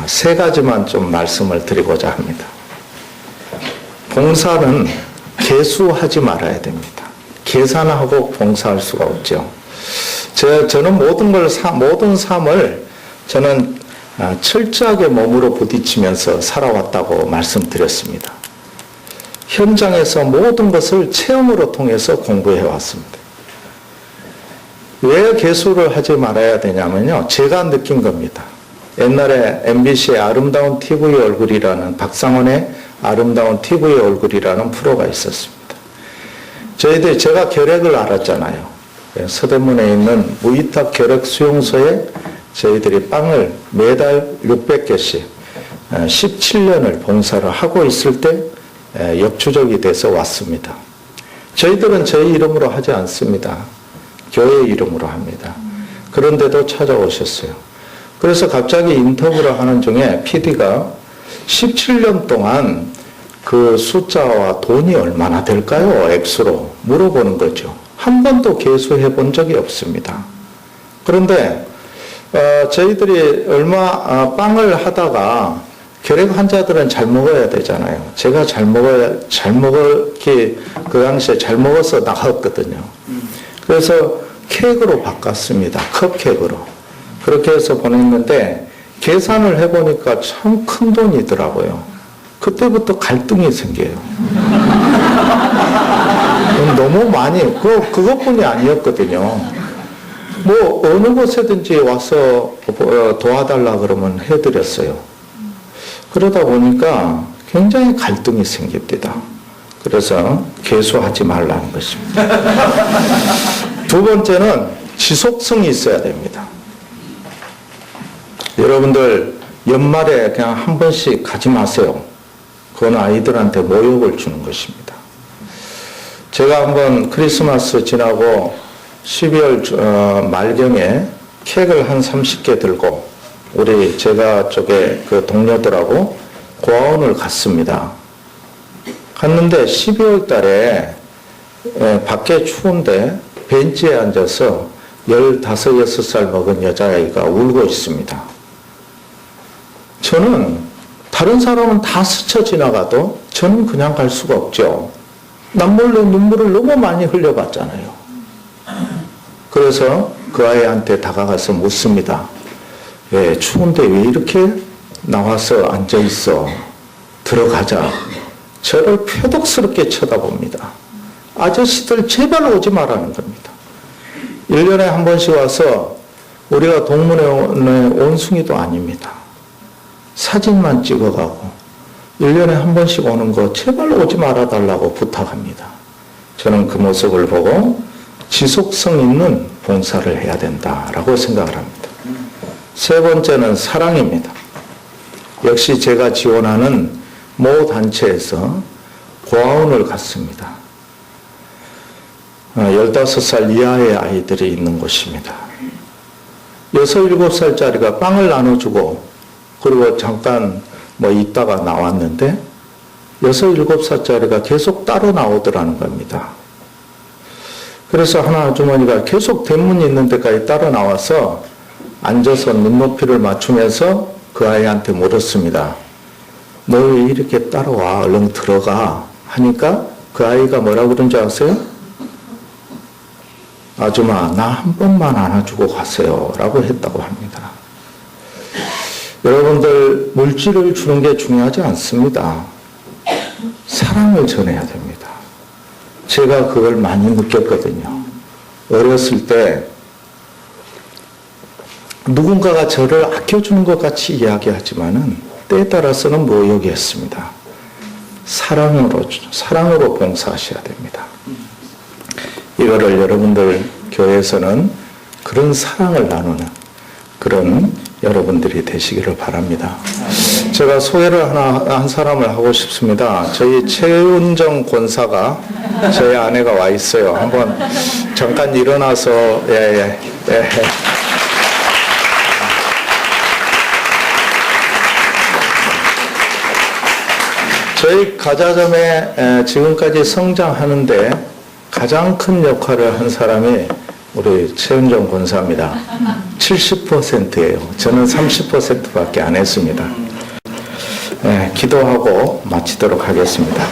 세 가지만 좀 말씀을 드리고자 합니다. 봉사는 계수하지 말아야 됩니다. 계산하고 봉사할 수가 없죠. 저는 모든 삶을 저는 철저하게 몸으로 부딪히면서 살아왔다고 말씀드렸습니다. 현장에서 모든 것을 체험으로 통해서 공부해 왔습니다. 왜 계수를 하지 말아야 되냐면요. 제가 느낀 겁니다. 옛날에 MBC의 아름다운 TV의 얼굴이라는 박상원의 아름다운 TV의 얼굴이라는 프로가 있었습니다. 제가 결핵을 앓았잖아요. 서대문에 있는 무위탁 결핵 수용소에 저희들이 빵을 매달 600개씩 17년을 봉사를 하고 있을 때 역추적이 돼서 왔습니다. 저희들은 저희 이름으로 하지 않습니다. 교회 이름으로 합니다. 그런데도 찾아오셨어요. 그래서 갑자기 인터뷰를 하는 중에 PD가 17년 동안 그 숫자와 돈이 얼마나 될까요? 액수로 물어보는 거죠. 한 번도 계수해 본 적이 없습니다. 그런데 저희들이 빵을 하다가 결핵 환자들은 잘 먹어야 되잖아요. 제가 그 당시에 잘 먹어서 나갔거든요. 그래서 케이크로 바꿨습니다. 컵케이크로. 그렇게 해서 보냈는데 계산을 해보니까 참 큰 돈이더라고요. 그때부터 갈등이 생겨요. 너무 많이, 그것뿐이 아니었거든요. 뭐 어느 곳에든지 와서 도와달라 그러면 해드렸어요. 그러다 보니까 굉장히 갈등이 생깁니다. 그래서 계수하지 말라는 것입니다. 두 번째는 지속성이 있어야 됩니다. 여러분들 연말에 그냥 한 번씩 가지 마세요. 그건 아이들한테 모욕을 주는 것입니다. 제가 한번 크리스마스 지나고 12월 말경에 케이크를 한 30개 들고 제가 쪽에 그 동료들하고 고아원을 갔습니다. 갔는데 12월 달에 밖에 추운데 벤치에 앉아서 15, 6살 먹은 여자아이가 울고 있습니다. 저는 다른 사람은 다 스쳐 지나가도 저는 그냥 갈 수가 없죠. 남몰래 눈물을 너무 많이 흘려봤잖아요. 그래서 그 아이한테 다가가서 묻습니다. 왜 추운데 왜 이렇게 나와서 앉아있어? 들어가자. 저를 표독스럽게 쳐다봅니다. 아저씨들 제발 오지 말라는 겁니다. 1년에 한 번씩 와서 우리가 동문회 온숭이도 아닙니다. 사진만 찍어가고 1년에 한 번씩 오는 거 제발 오지 말아달라고 부탁합니다. 저는 그 모습을 보고 지속성 있는 봉사를 해야 된다라고 생각을 합니다. 세 번째는 사랑입니다. 역시 제가 지원하는 모 단체에서 고아원을 갔습니다. 15살 이하의 아이들이 있는 곳입니다. 6, 7살짜리가 빵을 나눠주고 그리고 잠깐 있다가 나왔는데 6, 7살짜리가 계속 따로 나오더라는 겁니다. 그래서 하나 아주머니가 계속 대문 있는 데까지 따라 나와서 앉아서 눈높이를 맞추면서 그 아이한테 물었습니다. 너 왜 이렇게 따라와? 얼른 들어가. 하니까 그 아이가 뭐라 그런지 아세요? 아줌마, 나 한 번만 안아주고 가세요. 라고 했다고 합니다. 여러분들, 물질을 주는 게 중요하지 않습니다. 사랑을 전해야 됩니다. 제가 그걸 많이 느꼈거든요. 어렸을 때 누군가가 저를 아껴주는 것 같이 이야기하지만은 때에 따라서는 모욕이었습니다. 사랑으로 봉사하셔야 됩니다. 이거를 여러분들 교회에서는 그런 사랑을 나누는 그런 여러분들이 되시기를 바랍니다. 제가 소개를 한 사람을 하고 싶습니다. 저희 최은정 권사가 저희 아내가 와 있어요. 한번 잠깐 일어나서 예. 저희 가자점에 지금까지 성장하는데 가장 큰 역할을 한 사람이 우리 최은정 권사입니다. 70%예요. 저는 30%밖에 안 했습니다. 기도하고 마치도록 하겠습니다.